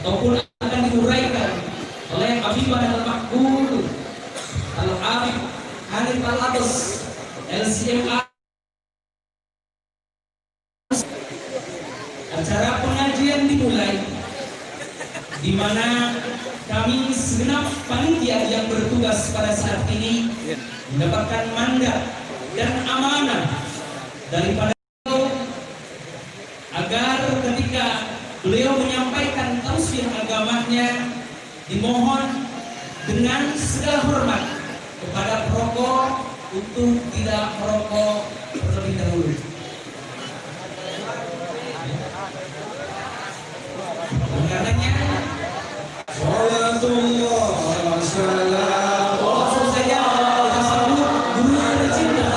ataupun akan diuraikan oleh Habibah Al-Makbul Al-Habib Hanif Al-Abbas LCMA. Acara pengajian dimulai di mana kami segenap panitia yang bertugas pada saat ini mendapatkan mandat dan amanah daripada beliau agar ketika beliau menyampaikan tausiah agamanya dimohon dengan segala hormat kepada perokok untuk tidak merokok terlebih dahulu. Karenanya Salatullah wassalam langsung saja kita sambut guru tercinta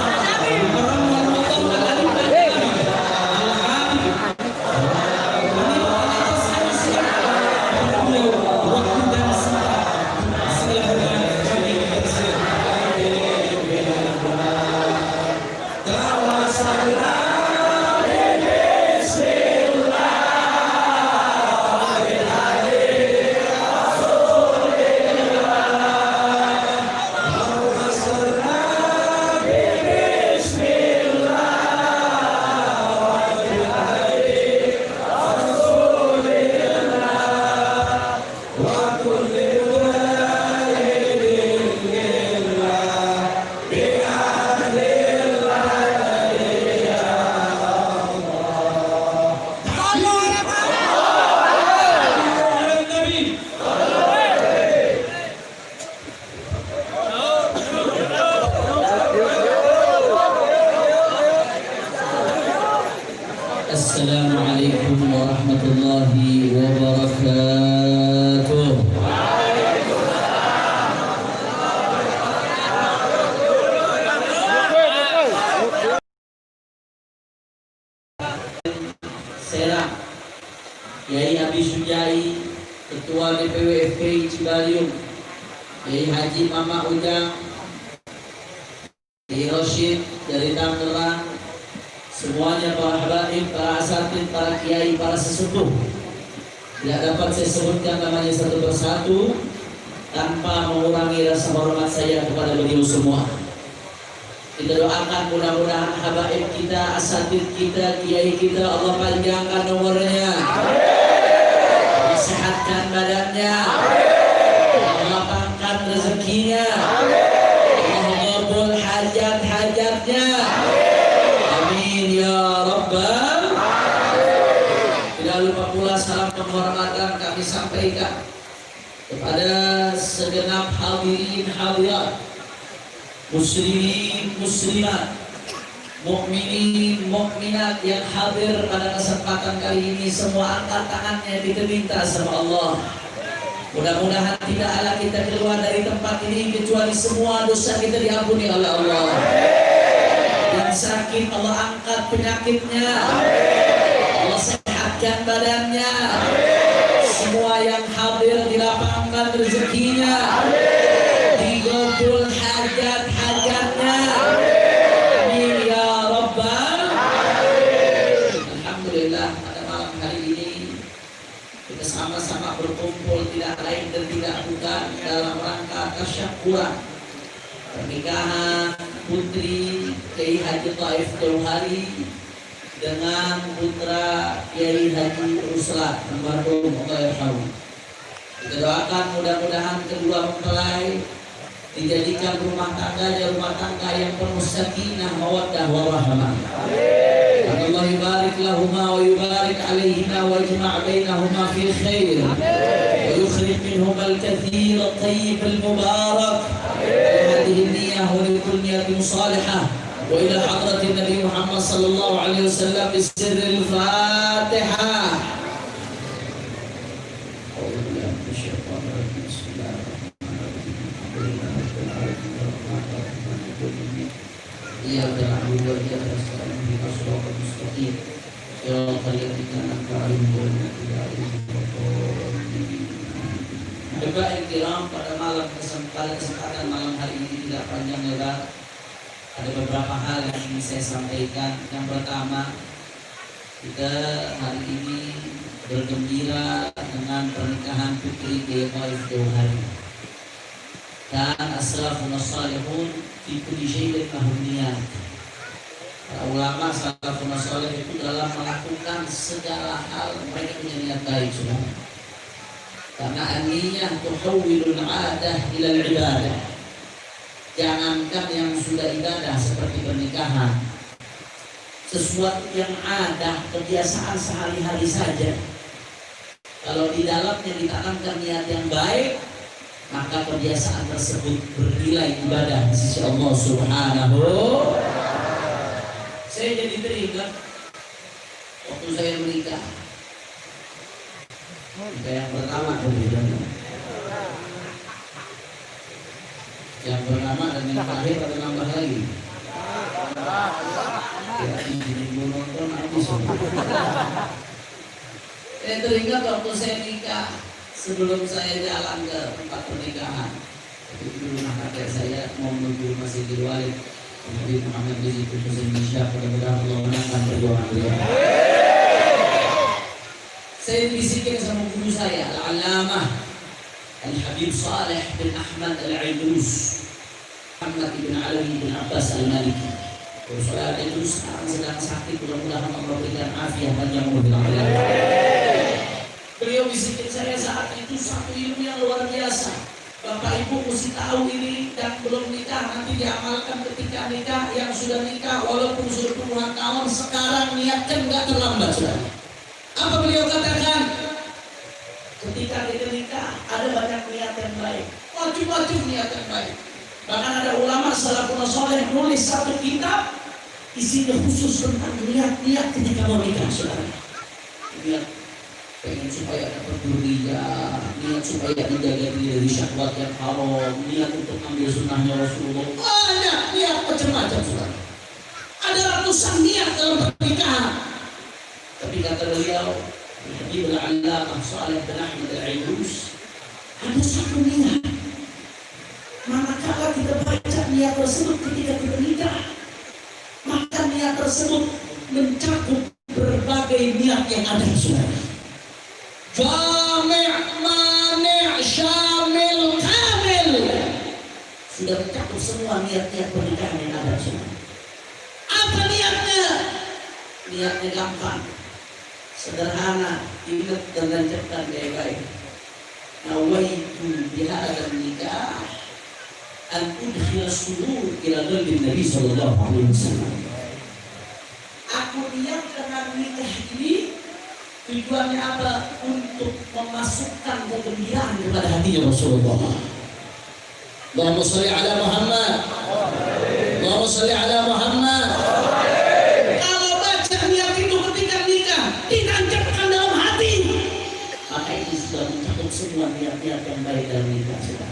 Assalamualaikum warahmatullahi wabarakatuh. Saya Kiai Abi Sujai, Ketua DPW FPI Cibaliung, Kiai Haji Mama Ujang, Kiai Rosyid dari Tangerang, semuanya para habaib, para asatid, para kiai, para sesepuh. Tidak dapat saya sebutkan namanya satu persatu tanpa mengurangi rasa hormat saya kepada beliau semua. Kita doakan mudah-mudahan habaib kita, asatid kita, kiai kita Allah panjangkan umurnya, disehatkan badannya, melapangkan rezekinya, mengabul hajat-hajatnya. Ya Rabbal. Tidak lupa pula salam penghormatan kami sampaikan kepada segenap hadirin hadirat, muslimin muslimat, mukminin mukminat yang hadir pada kesempatan kali ini. Semua angkat tangannya, kita minta sama Allah, mudah-mudahan tidaklah kita keluar dari tempat ini kecuali semua dosa kita diampuni oleh Allah. Yang sakit Allah angkat penyakitnya, Allah sehatkan badannya. Semua yang hadir dilapangkan rezekinya, digabul hajat-hajatnya. Amin ya Rabbal. Alhamdulillah, pada malam hari ini kita sama-sama berkumpul tidak lain dan tidak bukan dalam rangka tasyakuran pernikahan putri Kiai Haji Taif Jauhari dengan putra Kiai Haji Ruslan almarhum Allah yarhamu. Kita doakan mudah-mudahan kedua mempelai dijadikan rumah tangga yang penuh sakinah, mawaddah warahmah. Allah yubarik lahuma wa yubarik alaihima wa yajma' bainahuma fi khair wa yukhrij minhuma al-kathir at-tayyib al-mubarak. هذه النية ولكل نية صالحة وإلى حضرة النبي محمد صلى الله عليه وسلم بسر الفاتحة. إياك نعبد وإياك نستعين اهدنا الصراط المستقيم صراط الذين أنعمت عليهم غير المغضوب عليهم ولا الضالين. Bapak Kiram, pada kesempatan malam hari ini tidak panjang lebar, ada beberapa hal yang ingin saya sampaikan. Yang pertama, kita hari ini bergembira dengan pernikahan pernikahan putri Kiai Maif Jauhari. Dan as-salafun as-salihun fi kulli syai'in lahum niyat. Para ulama salafun as-salih itu dalam melakukan segala hal mereka punya niat baik semua. Karena aniyah tuhawwilul 'adah ila al-ibadah. Jangankan yang sudah ibadah seperti pernikahan, sesuatu yang ada kebiasaan sehari-hari saja, kalau di dalamnya ditanamkan niat yang baik, maka kebiasaan tersebut bernilai ibadah di sisi Allah Subhanahu. Saya jadi teringat waktu saya menikah. Yang pertama kemudian yang pertama dan yang terakhir ada nambah lagi. Ya, ini nonton habis. Saya teringat waktu saya nikah, sebelum saya jalan ke tempat pernikahan, itu di rumah kakek saya mau menuju Masjidil Walid, kemudian Muhammad bin Indonesia, mudah-mudahan Allah menangkan perjuangan beliau. Saya dibisikin sama guru saya, Al-Allamah Al-Habib Saleh bin Ahmad Al-Aidrus, Muhammad bin Ali bin Abbas Al-Maliki. Guru saya Al-Aidrus sekarang sedang sakit, mudah-mudahan Allah memberikan afiat panjang umur. Beliau bisikin saya saat itu satu ilmu yang luar biasa. Bapak Ibu mesti tahu ini, yang belum nikah nanti diamalkan ketika nikah, yang sudah nikah walaupun sudah puluhan tahun sekarang niatkan nggak terlambat sudah. Apa beliau katakan? Ketika kita nikah ada banyak niat yang baik, wajib niat yang baik. Bahkan ada ulama salafun saleh nulis satu kitab isinya khusus tentang niat ketika mau nikah saudara. Niat pengen supaya dapat dzurriyyah, niat supaya menjaga diri dari syahwat yang haram, niat untuk ambil sunnahnya Rasulullah. Banyak niat macam-macam saudara. Ada ratusan niat dalam pernikahan. Tapi kata beliau, Habib Al-Allamah Saleh bin Ahmad Al-Aidrus, ada satu niat. Manakala kita baca niat tersebut ketika kita nikah, maka niat tersebut mencakup berbagai niat yang ada saudara. Jami' mani' syamil kamil, sudah mencakup semua niat-niat pernikahan yang ada saudara. Apa niatnya? Niatnya gampang, sederhana, ingat dan lanjutkan baik-baik. Nawaitu bihadzal nikah an udkhila surur ila qalbi Nabi sallallahu alaihi wasallam. Aku niat dengan nikah ini tujuannya apa? Untuk memasukkan kegembiraan kepada hatinya Rasulullah. Allahumma shalli ala Muhammad. Allahumma shalli ala Muhammad. Kalau baca niat itu ketika nikah ditancapkan dalam hati, maka itu sudah mencakup semua niat-niat yang baik dalam nikah sudah.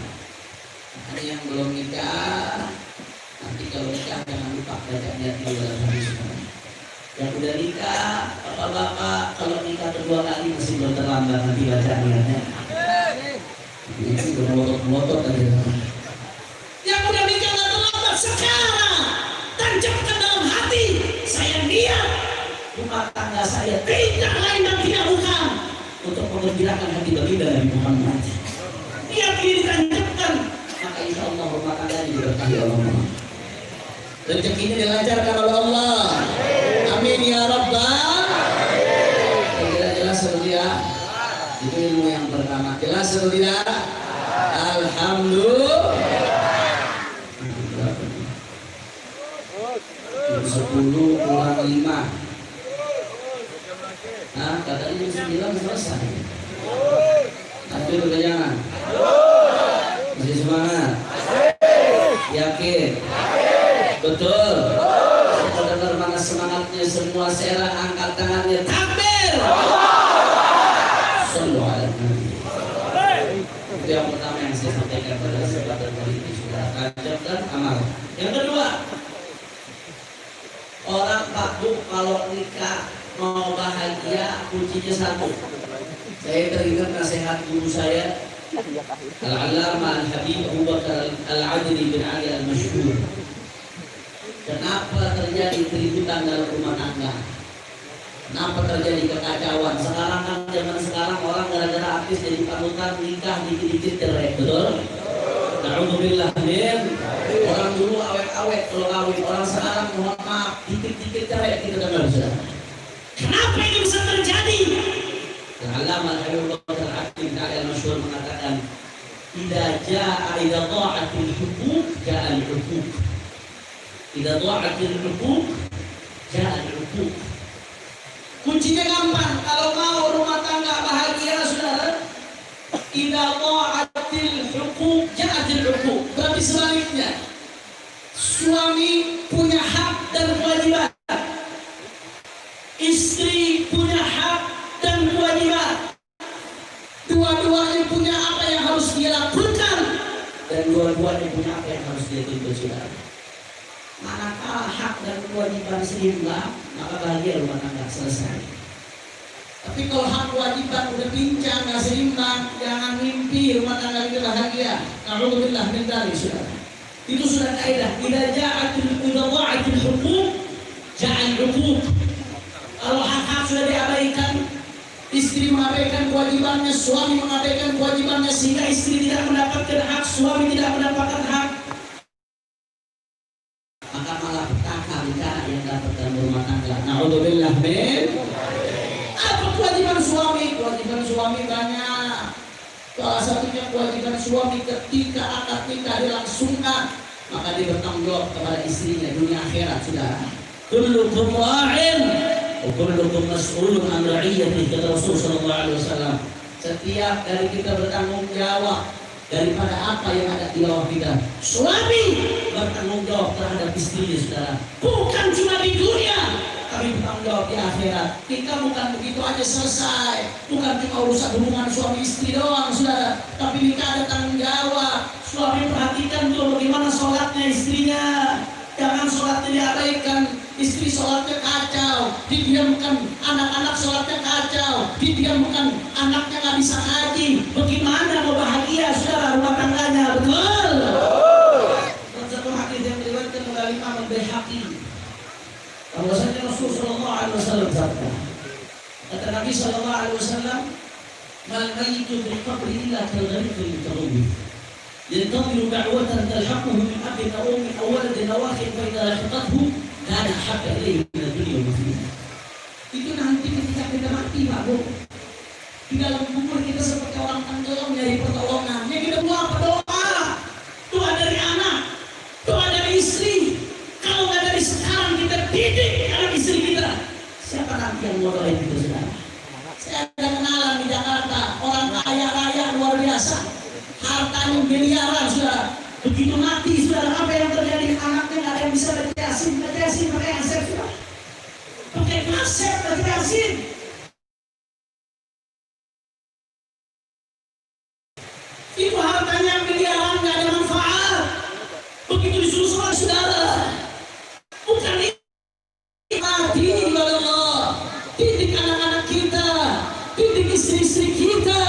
Makanya yang belum nikah, nanti kalau nikah jangan lupa baca niat itu dalam hati sudah. Yang udah nikah, bapak-bapak kalau nikah kedua kali masih belum terlambat nanti baca niatnya. Ini udah ngotot-ngotot aja. Yang udah nikah nggak terlambat sekarang, tancapkan dalam hati. Saya niat rumah tangga saya tidak lain dan tidak bukan untuk menggembirakan hati baginda Nabi Muhammad. Niat ini ditancapkan, maka insya Allah rumah tangga diberkahi Allah. Rezekinya dilancarkan oleh Allah. Amin ya Rabbal. Jelas atau tidak? Itu ilmu yang pertama. Jelas atau tidak? Alhamdulillah. 10 kurang 5. Nah, katanya 9 selesai. Tapi udah jangan. Masih semangat? Yakin? Betul. Dengar mana semangatnya semua serah, angkat tangannya, takbir. Sallu ala Nabi. Itu yang pertama yang saya sampaikan pada kesempatan kali ini, sudah tajam dan amal. Yang kedua, orang Pak Bu kalau nikah mau bahagia kuncinya satu. Saya teringat nasihat guru saya Al-Allamah Al-Habib Abu Bakar Al-Adli bin Ali Al-Masyhur. Kenapa terjadi keributan dalam rumah tangga? Kenapa terjadi kekacauan? Sekarang kan zaman sekarang orang gara-gara artis jadi panutan nikah dikit-dikit cerai, betul? Alhamdulillah, min. Orang dulu awet-awet kalau kawin, orang sekarang mohon maaf dikit-dikit cerai kita dengar sudah. Kenapa ini bisa terjadi? Al-Allamah Habibullah Al-Hakim al-Masyhur mengatakan, idza dha'atil huquq ja'a al-huquq. Idza dha'atil huquq ja'a al-huquq. Kuncinya gampang, kalau mau rumah tangga bahagia saudara, idza dha'atil huquq ja'atil huquq. Berarti sebaliknya, suami punya hak dan kewajiban, istri punya hak dan kewajiban. Dua-duanya punya apa yang harus dia lakukan dan dua-duanya punya apa yang harus dia tuntut saudara. Manakala hak dan kewajiban seimbang, maka bahagia rumah tangga selesai. Tapi kalau hak kewajiban udah pincang, nggak seimbang, jangan mimpi rumah tangga itu bahagia. Alhamdulillah min dzalik saudara. Itu sudah kaidah. Idza ja'atul huquq ja'al huquq. Kalau hak-hak sudah diabaikan, istri mengabaikan kewajibannya, suami mengabaikan kewajibannya, sehingga istri tidak mendapatkan hak, suami tidak mendapatkan hak, maka malah petaka bencana yang dapat dalam rumah tangga. Na'udzubillah min. Apa kewajiban suami? Kewajiban suami banyak. Salah satunya kewajiban suami ketika akad nikah dilangsungkan, maka dia bertanggung jawab kepada istrinya dunia akhirat saudara. Kullukum ra'in wa kullukum mas'ulun an ra'iyatihi, kata Rasul sallallahu alaihi wasallam. Setiap dari kita bertanggung jawab daripada apa yang ada di bawah kita. Suami bertanggung jawab terhadap istrinya saudara. Bukan cuma di dunia, tapi bertanggung jawab di akhirat. Kita bukan begitu aja selesai. Bukan cuma urusan hubungan suami istri doang saudara, tapi kita ada tanggung jawab. Suami perhatikan tuh bagaimana sholatnya istrinya. Jangan sholatnya diabaikan, istri sholatnya kacau, didiamkan, anak-anak sholatnya kacau, didiamkan, anaknya nggak bisa ngaji. Bagaimana mau bahagia saudara rumah tangganya? Betul. Dan satu hadis yang diriwayatkan oleh Imam Al-Baihaqi, bahwasanya Rasul sallallahu alaihi wasallam bersabda, kata Nabi sallallahu alaihi wasallam, mal mayyitu bil qabri illa kal gharib fil tawbi. ينتظر دعوة تلحقه من أب أو أم أو ولد أو أخ فإذا لحقته كان أحب إليه من الدنيا وما فيها. Itu nanti ketika kita mati Pak Bu, di dalam kubur kita seperti orang tenggelam dari pertolongan. Yang kita buat apa? Doa. Doa dari anak, doa dari istri. Kalau nggak dari sekarang kita didik anak istri kita, siapa nanti yang mau doain kita saudara? Saya ada kenalan di Jakarta, orang kaya raya luar biasa. Hartanya miliaran sudah, begitu mati sudah, apa yang terjadi? Anaknya nggak ada yang bisa baca yasin pakai kaset sudah, pakai kaset baca yasin. Itu hartanya miliaran nggak ada manfaat. Begitu disuruh sholat saudara, bukan mati kepada Allah. Didik anak-anak kita, didik istri-istri kita.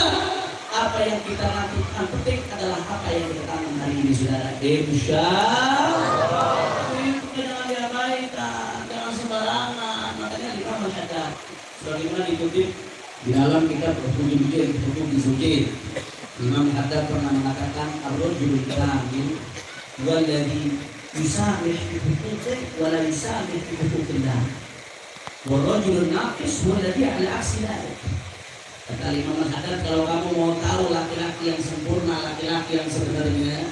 Apa yang kita lakukan penting adalah apa yang kita tanam hari ini saudara. Insyaallah. Itu jangan diabaikan, jangan sembarangan. Makanya di kamar ada sebagaimana dikutip di dalam kitab Hukum Zuhud. Imam Haddad pernah mengatakan ar-rajulul kamil walladzi yusamih fi huquqihi wa la yusamih fi huquqillah. Wa rajulun naqis walladzi ala aksi dzalik. Kata Imam Haddad, kalau kamu mau tahu laki-laki yang sempurna, laki-laki yang sebenarnya,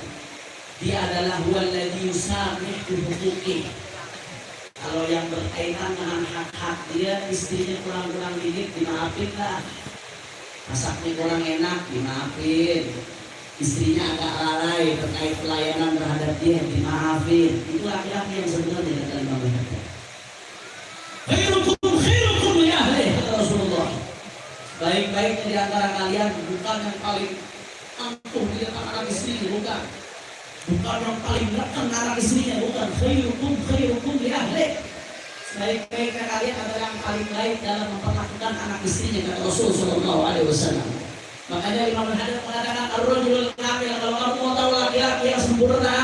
dia adalah walladzi yusamih bi huquqi. Kalau yang berkaitan dengan hak-hak dia, istrinya kurang-kurang dikit, dimaafin lah. Masaknya kurang enak, dimaafin. Istrinya agak lalai terkait pelayanan terhadap dia, dimaafin. Itu laki-laki yang sebenarnya, kata Imam Haddad. Khairukum li ahlihi, kata Rasulullah. Baik-baik di antara kalian bukan yang paling angkuh di depan anak istrinya, bukan. Bukan yang paling dekat anak istrinya, bukan. Khairukum li ahli. Baik-baiknya kalian adalah yang paling baik dalam memperlakukan anak istrinya, kata Rasul sallallahu alaihi wasallam. Makanya Imam Haddad mengatakan ar-rajulul kamil, kalau kamu mau tahu laki-laki yang sempurna,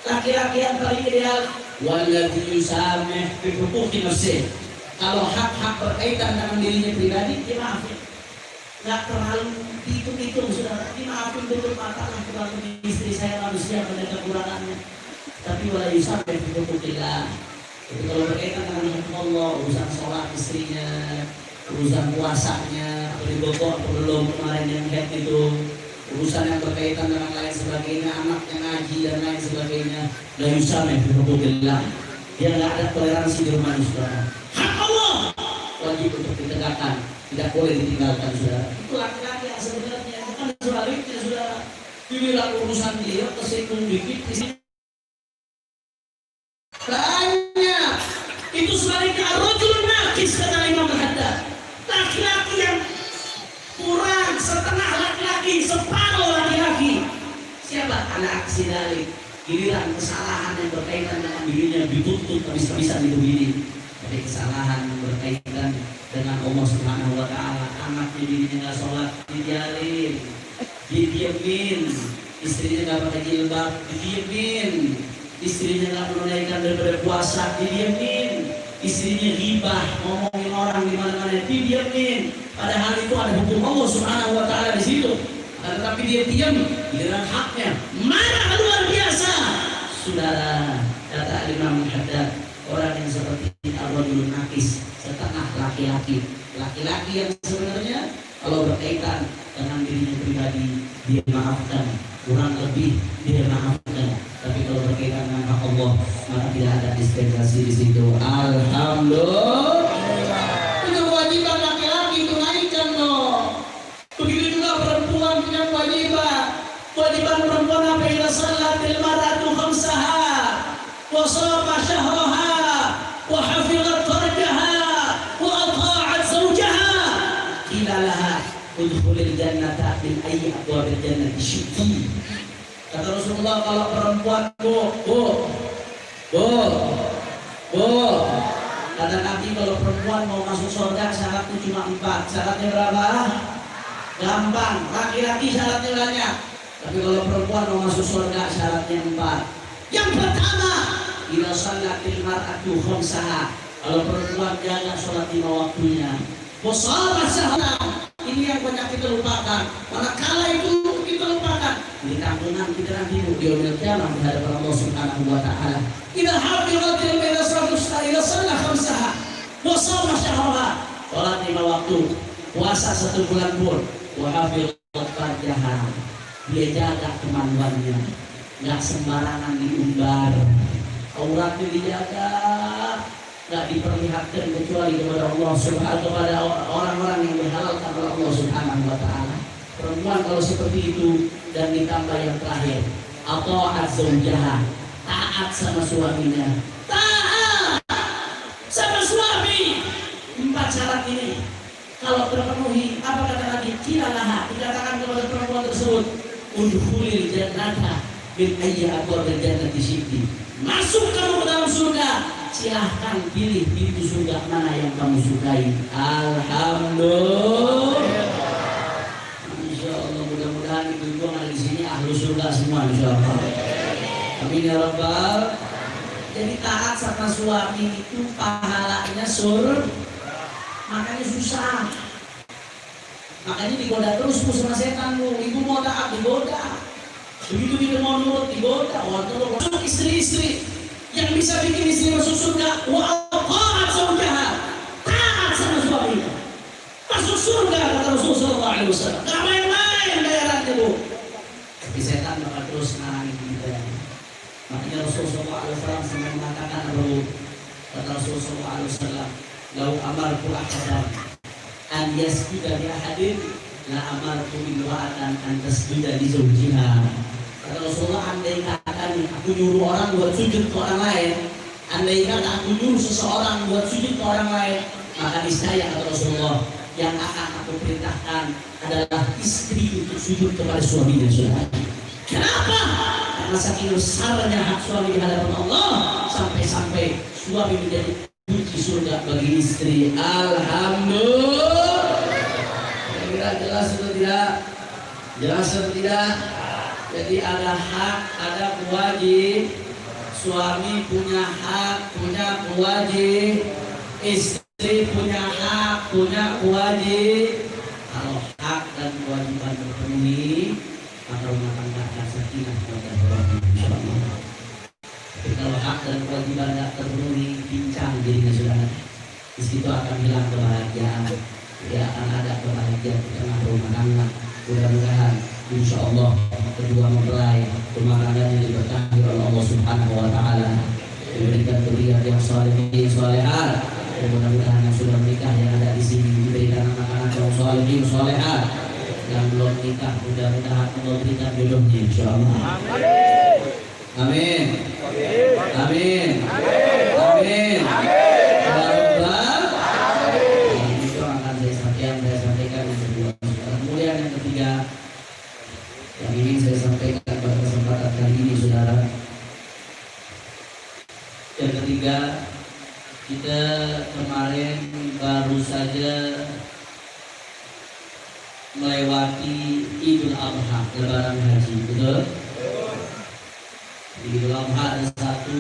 laki-laki yang paling ideal, walladzi yusamih bi huquqi nafsihi. Kalau hak-hak berkaitan dengan dirinya pribadi, dimaafin. Nggak terlalu hitung-hitung, saudara. Dimaafin tutup mata lah, kurang istri saya manusia pada kekurangannya. Tapi wala yusabih bihuquqillah. Jadi kalau berkaitan dengan hak Allah, urusan sholat istrinya, urusan puasanya, berdobok atau belum kemarin yang head itu, urusan yang berkaitan dengan lain sebagainya, anaknya ngaji dan lain sebagainya, la yusabih bihuquqillah. Dia nggak ada toleransi di rumah ini, saudara. Hak Allah wajib untuk ditegakkan, tidak boleh ditinggalkan, saudara. Itu laki-laki yang sebenarnya bukan sebaliknya, saudara. Dibilang urusan dia kesinggung dikit, banyak. Itu sebaliknya rajul nakis, kata Imam Al-Haddad. Laki-laki yang kurang, setengah laki-laki, separuh laki-laki. Siapa? Anak aksi dalik. Giliran kesalahan yang berkaitan dengan dirinya dituntut habis-habisan itu ini. Tapi kesalahan yang berkaitan dengan Allah Subhanahu wa Ta'ala, anaknya dirinya nggak sholat, dibiarin, didiemin, istrinya nggak pakai jilbab, didiemin, istrinya nggak menunaikan daripada puasa, didiemin, istrinya ghibah, ngomongin orang di mana-mana, didiemin. Padahal itu ada hukum Allah Subhanahu wa Ta'ala di situ. Tetapi dia diam, giliran haknya marah luar biasa. Saudara, kata Imam Al-Haddad, orang yang seperti ar-rajulun nakis, setengah laki-laki. Laki-laki yang sebenarnya kalau berkaitan dengan dirinya pribadi, dia maafkan, kurang lebih dia maafkan. Tapi kalau berkaitan dengan hak Allah, maka tidak ada dispensasi di situ. Alhamdulillah. Itu kewajiban laki-laki, tunaikan dong. Begitu juga perempuan punya kewajiban. Kewajiban perempuan apa? Ila salatil mar'atu khamsaha wa shama syahraha wa hafizat farjaha wa ata'at zawjaha. Qila laha udkhulil jannata min ayyi abwabil jannati syi'ti. Kata Rasulullah, kalau perempuan kata Nabi, kalau perempuan mau masuk surga syaratnya cuma 4. Syaratnya berapa? Gampang. Laki-laki syaratnya banyak, tapi kalau perempuan mau masuk surga syaratnya 4. Yang pertama, ila shalatil mar'atu khamsaha. Kalau perempuan jaga sholat 5 waktunya. Wassalat syahra. Ini yang banyak kita lupakan. Manakala itu kita lupakan, di tanggungan kita nanti di yaumil qiyamah di hadapan Allah Subhanahu wa Ta'ala. Idza hafizatil baina ila shalah khamsaha wa shama syahraha. Salat 5 waktu, puasa 1 bulan pun, wa hafizat farjaha. Dia jaga kemaluannya, enggak sembarangan diumbar. Auratnya dijaga, enggak diperlihatkan kecuali kepada Allah Subhanahu wa Ta'ala, orang-orang yang dihalalkan oleh Allah Subhanahu wa Ta'ala. Perempuan kalau seperti itu, dan ditambah yang terakhir, ata'at zawjaha, taat sama suaminya, taat sama suami. 4 syarat ini kalau terpenuhi, apa kata Nabi? Qilalaha, dikatakan kepada perempuan tersebut, udkhulil jannata min ayyi abwabil jannati syi'ti. Masuk kamu ke dalam surga, silahkan pilih pintu surga mana yang kamu sukai. Alhamdulillah. Insyaallah, mudah-mudahan ibu-ibu yang ada di sini ahlu surga semua, insyaallah. Amin ya rabbal. Jadi taat sama suami itu pahalanya surga. Makanya susah. Makanya digoda terus sama setan lu. Ibu mau taat digoda. Begitu kita mau nurut digoda. Waktu istri-istri yang bisa bikin istri masuk surga, wa ata'at zawjaha, taat sama suami, masuk surga, kata Rasulullah sallallahu alaihi wasallam. Enggak main-main bayarannya, Bu. Tapi setan bakal terus ngarangin kita. Makanya Rasulullah sallallahu alaihi wasallam sampai mengatakan, kata Rasulullah sallallahu alaihi wasallam, "Lau amartu ahadan an yasjuda li ahadin la amartu imra'atan an tasjuda li zawjiha." Kata Rasulullah, andai kata nih aku nyuruh orang buat sujud ke orang lain, andai kata aku nyuruh seseorang buat sujud ke orang lain, maka niscaya, kata Rasulullah, yang akan aku perintahkan adalah istri untuk sujud kepada suaminya. Kenapa? Karena saking besarnya hak suami di hadapan Allah, sampai-sampai suami menjadi kunci surga bagi istri. Alhamdulillah. Kira-kira jelas atau tidak? Jelas atau tidak? Jadi ada hak, ada kewajiban. Suami punya hak, punya kewajiban. Istri punya hak, punya kewajiban. Kalau hak dan kewajiban terpenuhi, maka rumah tangga akan sakinah dan rahmah insyaallah. Tapi kalau hak dan kewajiban tidak terpenuhi, pincang jadinya saudara. Di situ akan hilang kebahagiaan. Tidak akan ada kebahagiaan di tengah rumah tangga. Mudah-mudahan insyaallah kedua mempelai rumah tangganya diberkahi oleh Allah Subhanahu wa taala. Diberikan zuriat yang sholihin sholehat. Mudah-mudahan yang sudah menikah yang ada di sini diberikan anak-anak yang sholihin sholehat. Yang belum nikah mudah-mudahan Allah berikan jodohnya insyaallah. Amin. Amin. Amin. Itu akan saya sampaikan di sebuah. Kemudian yang ketiga yang ingin saya sampaikan pada kesempatan kali ini saudara. Yang ketiga, kita kemarin baru saja melewati Idul Adha, Lebaran Haji, betul? Di Idul Adha ada satu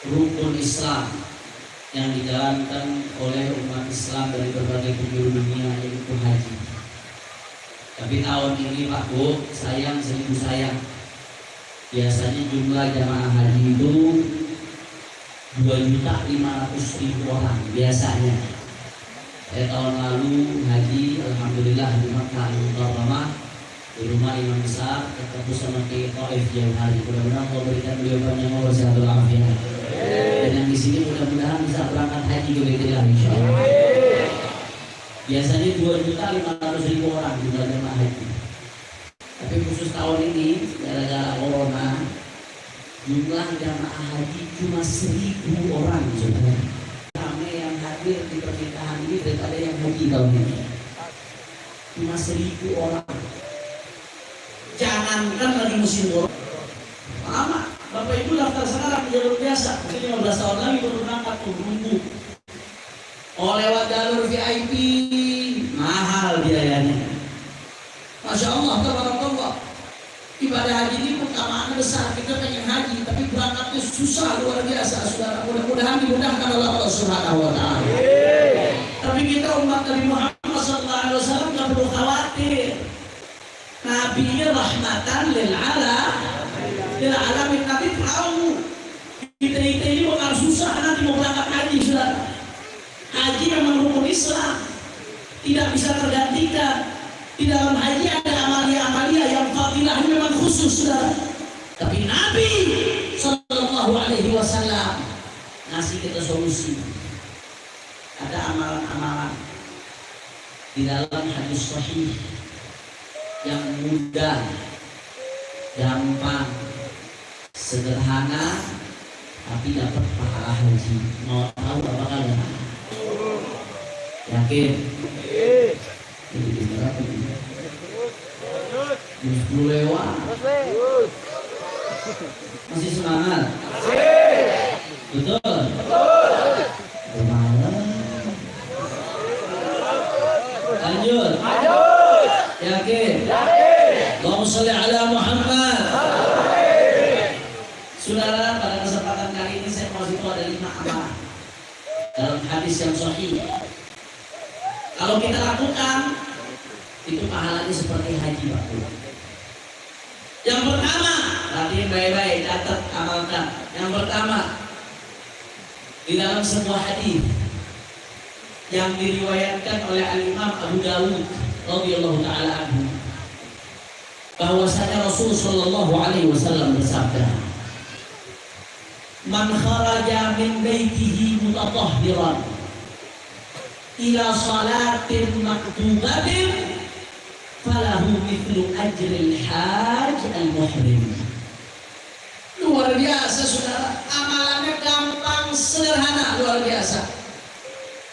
rukun Islam yang dijalankan oleh umat Islam dari berbagai penjuru dunia, yaitu haji. Tapi tahun ini Pak Bu, sayang seribu sayang. Biasanya jumlah jamaah haji itu 2.500.000 orang biasanya. Tahun lalu haji alhamdulillah di Makkah Al-Mukarramah di rumah imam besar ketemu sama Kiai Taif jauh hari. Mudah-mudahan Allah berikan beliau panjang umur sehat walafiat. Dan yang di sini mudah-mudahan bisa berangkat haji ke Baitullah insyaallah. Biasanya 2.500.000 orang jumlah jamaah haji. Tapi khusus tahun ini gara-gara corona jumlah jamaah haji cuma 1.000 orang saudara. Kami yang hadir di pernikahan ini daripada yang haji tahun ini cuma 1.000 orang. Jangankan lagi musim corona, lama Bapak Ibu daftar sekarang jalur biasa, mungkin 15 tahun lagi baru berangkat tuh menunggu. Oh lewat jalur VIP mahal biayanya. Masya Allah, tabarakallah. Ibadah haji ini keutamaannya besar. Kita pengen haji, tapi berangkatnya susah luar biasa, saudara. Mudah-mudahan dimudahkan oleh Allah Subhanahu wa taala. Tapi kita umat Nabi Muhammad SAW nggak perlu khawatir. Nabi rahmatan lil alamin. Nabi tahu kita ini bakal susah nanti mau berangkat haji, saudara. Haji memang rukun Islam, tidak bisa tergantikan. Di dalam haji ada amalia-amalia yang fadilahnya memang khusus, saudara. Tapi Nabi Sallallahu Alaihi Wasallam ngasih kita solusi. Ada amalan-amalan di dalam hadis sahih yang mudah, gampang, sederhana, tapi dapat pahala haji. Mau tahu apa kalian? Yakin? Ini berapa ini? 10 lewat. Masih semangat? Betul? Bermalam. Lanjut. Yakin? Allahumma sholli ala Muhammad. Saudara, pada kesempatan kali ini saya mau kasih ada 5 amalan dalam hadis yang sahih. Kalau kita lakukan itu pahalanya seperti haji, Pak. Yang pertama, perhatiin baik-baik, catat, amalkan. Yang pertama, di dalam sebuah hadis yang diriwayatkan oleh Al-Imam Abu Dawud radhiyallahu taala anhu, bahwasanya Rasul sallallahu alaihi wasallam bersabda, "Man kharaja min baitihi mutatahhiran ila salatin maktubatin falahu mithlu ajril hajj al-muhrim." Luar biasa, saudara. Amalannya gampang, sederhana, luar biasa.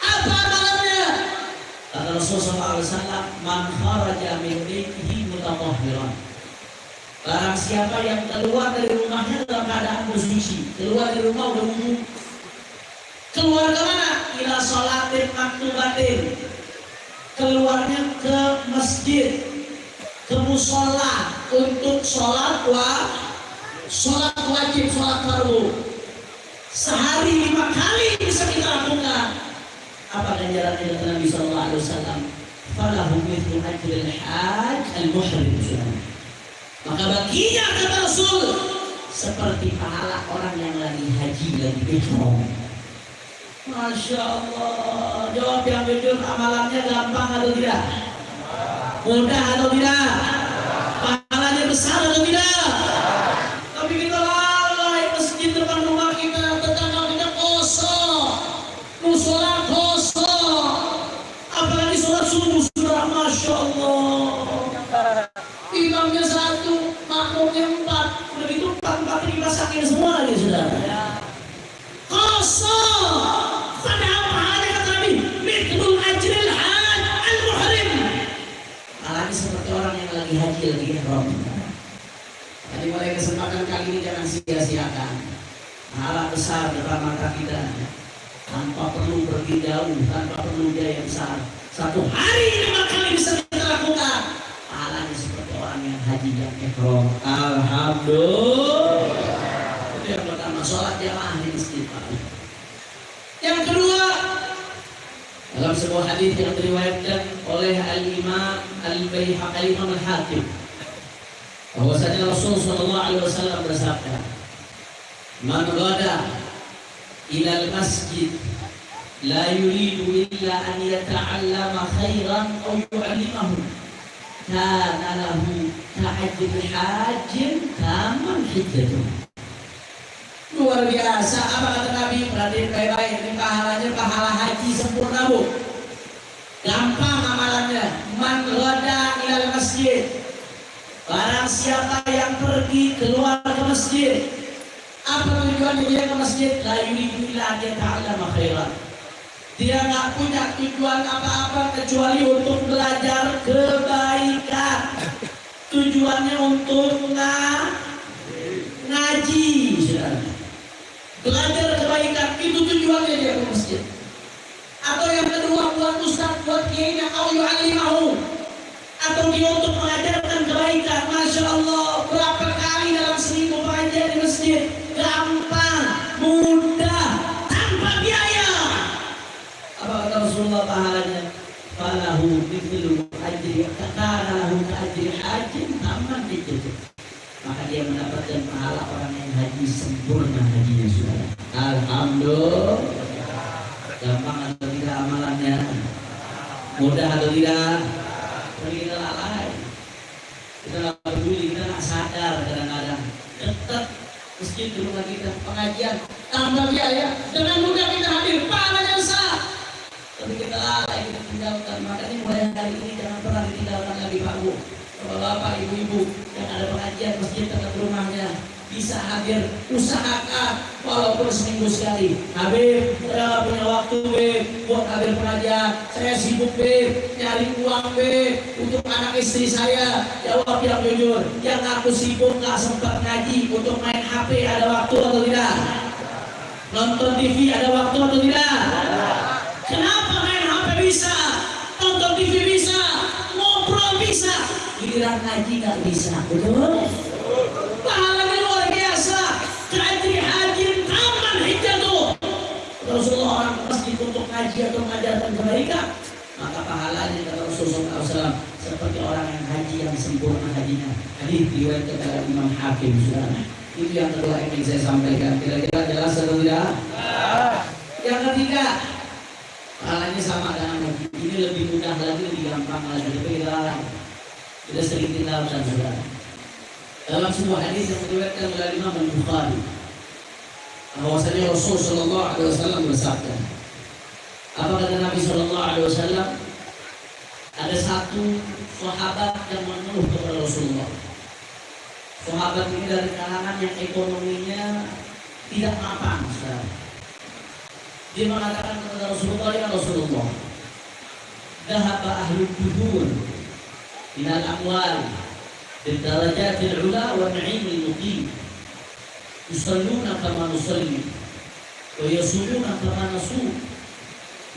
Apa amalannya? Kata Rasulullah SAW, "Man kharaja min baitihi mutatahhiran." Barang siapa yang keluar dari rumahnya dalam keadaan bersuci, keluar dari rumah udah wudu. Keluar ke mana? Ila sholatin maktubatin. Keluarnya ke masjid, ke musola untuk sholat wajib, sholat fardu. Sehari 5 kali bisa kita lakukan. Apa ganjarannya kata Nabi sallallahu alaihi wasallam? Falahu mithlu ajril hajj al-muhrim. Maka baginya kata Rasul seperti pahala orang yang lagi haji, lagi ihram. Masya Allah. Jawab yang jujur, amalannya gampang atau tidak? Mudah atau tidak? Pahalanya besar atau tidak? Tapi kita lalai, masjid depan rumah kita, tetangga kita kosong, musola kosong, apalagi sholat subuh sudah Masya Allah. Imamnya satu, makmumnya 4, udah gitu 4 dimasakin semua lagi sudah. Kosong. Padahal pahalanya kata Nabi, mithlul ajril hajj al-muhrim. Pahalanya seperti orang yang lagi haji, lagi ihram. Jadi mulai kesempatan kali ini jangan sia-siakan. Pahala besar depan mata kita, tanpa perlu pergi jauh, tanpa perlu biaya besar. Satu hari 5 kali bisa kita lakukan. Pahalanya seperti orang yang haji yang ihram. Alhamdulillah. Itu yang pertama, sholat jamaah di masjid. Yang kedua, dalam sebuah hadis yang diriwayatkan oleh Al-Imam Al-Baihaqi, Al-Imam Al-Hakim, bahwasanya Rasul sallallahu alaihi wasallam bersabda, "Man ghada ila al-masjid la yuridu illa an yata'allama khairan aw yu'allimahu, kana lahu ka'ajri hajjin taman hijjatuh." Luar biasa. Apa kata Nabi? Perhatikan baik-baik. Ini pahalanya pahala haji sempurna, Bu. Gampang amalannya. Man ghada ilal masjid. Barang siapa yang pergi keluar ke masjid. Apa tujuannya dia ke masjid? La yuridu illa an yata'allama khairan. Dia nggak punya tujuan apa-apa kecuali untuk belajar kebaikan. Tujuannya untuk ngaji. Belajar kebaikan, itu tujuannya dia ke masjid. Atau yang kedua, buat ustaz, buat kiainya, au yu'allimahu, atau dia untuk mengajarkan kebaikan. Masya Allah, berapa kali dalam seminggu pengajian di masjid? Gampang, mudah, tanpa biaya. Apa kata Rasulullah pahalanya? Falahu mithlu ajri, kana lahu ajri hajjin taman hijjatuh. Maka dia mendapatkan pahala orang yang haji sempurna hajinya, saudara. Alhamdulillah. Gampang atau tidak amalannya? Mudah atau tidak? Kita lalai. Kita nggak peduli, kita nggak sadar kadang-kadang. Tetap masjid di rumah kita, pengajian tambah biaya, dengan mudah kita hadir, pahalanya besar. Tapi kita lalai, kita tinggalkan. Makanya mulai hari ini jangan pernah ditinggalkan lagi, Pak Bu. Bapak, ibu-ibu yang ada pengajian masjid dekat rumahnya bisa hadir, usahakan walaupun seminggu sekali. Habib, saya punya waktu buat hadir pengajian, saya sibuk nyari uang untuk anak istri saya. Jawab yang jujur, yang aku sibuk gak sempat ngaji, untuk main HP ada waktu atau tidak? Nonton TV ada waktu atau tidak? Kenapa main HP bisa, nonton TV bisa, ngobrol bisa, giliran ngaji nggak bisa? Betul? Pahalanya luar biasa. Ka'ajri hajjin taman hijjatuh. Rasulullah orang ke masjid untuk ngaji atau mengajarkan kebaikan, maka pahalanya kata Rasulullah SAW seperti orang yang haji yang sempurna hajinya. Hadis diriwayatkan oleh Imam Hakim. Itu yang kedua yang ingin saya sampaikan. Kira-kira jelas atau tidak? Yang ketiga, pahalanya sama dengan haji. Ini lebih mudah lagi, lebih gampang lagi. Kita sering tinggalkan, saudara. Dalam sebuah hadis yang diriwayatkan oleh Imam Al-Bukhari, bahwasanya Rasul sallallahu alaihi wasallam bersabda, apa kata Nabi sallallahu alaihi wasallam? Ada satu sahabat yang mengeluh kepada Rasulullah. Sahabat ini dari kalangan yang ekonominya tidak mapan, saudara. Dia mengatakan kepada Rasulullah, ya Rasulullah, dhahaba ahlul dubur minal amwal bidarajatil ula wa na'imil muqim, yusalluna kama nusalli wa yasumuna kama nasum,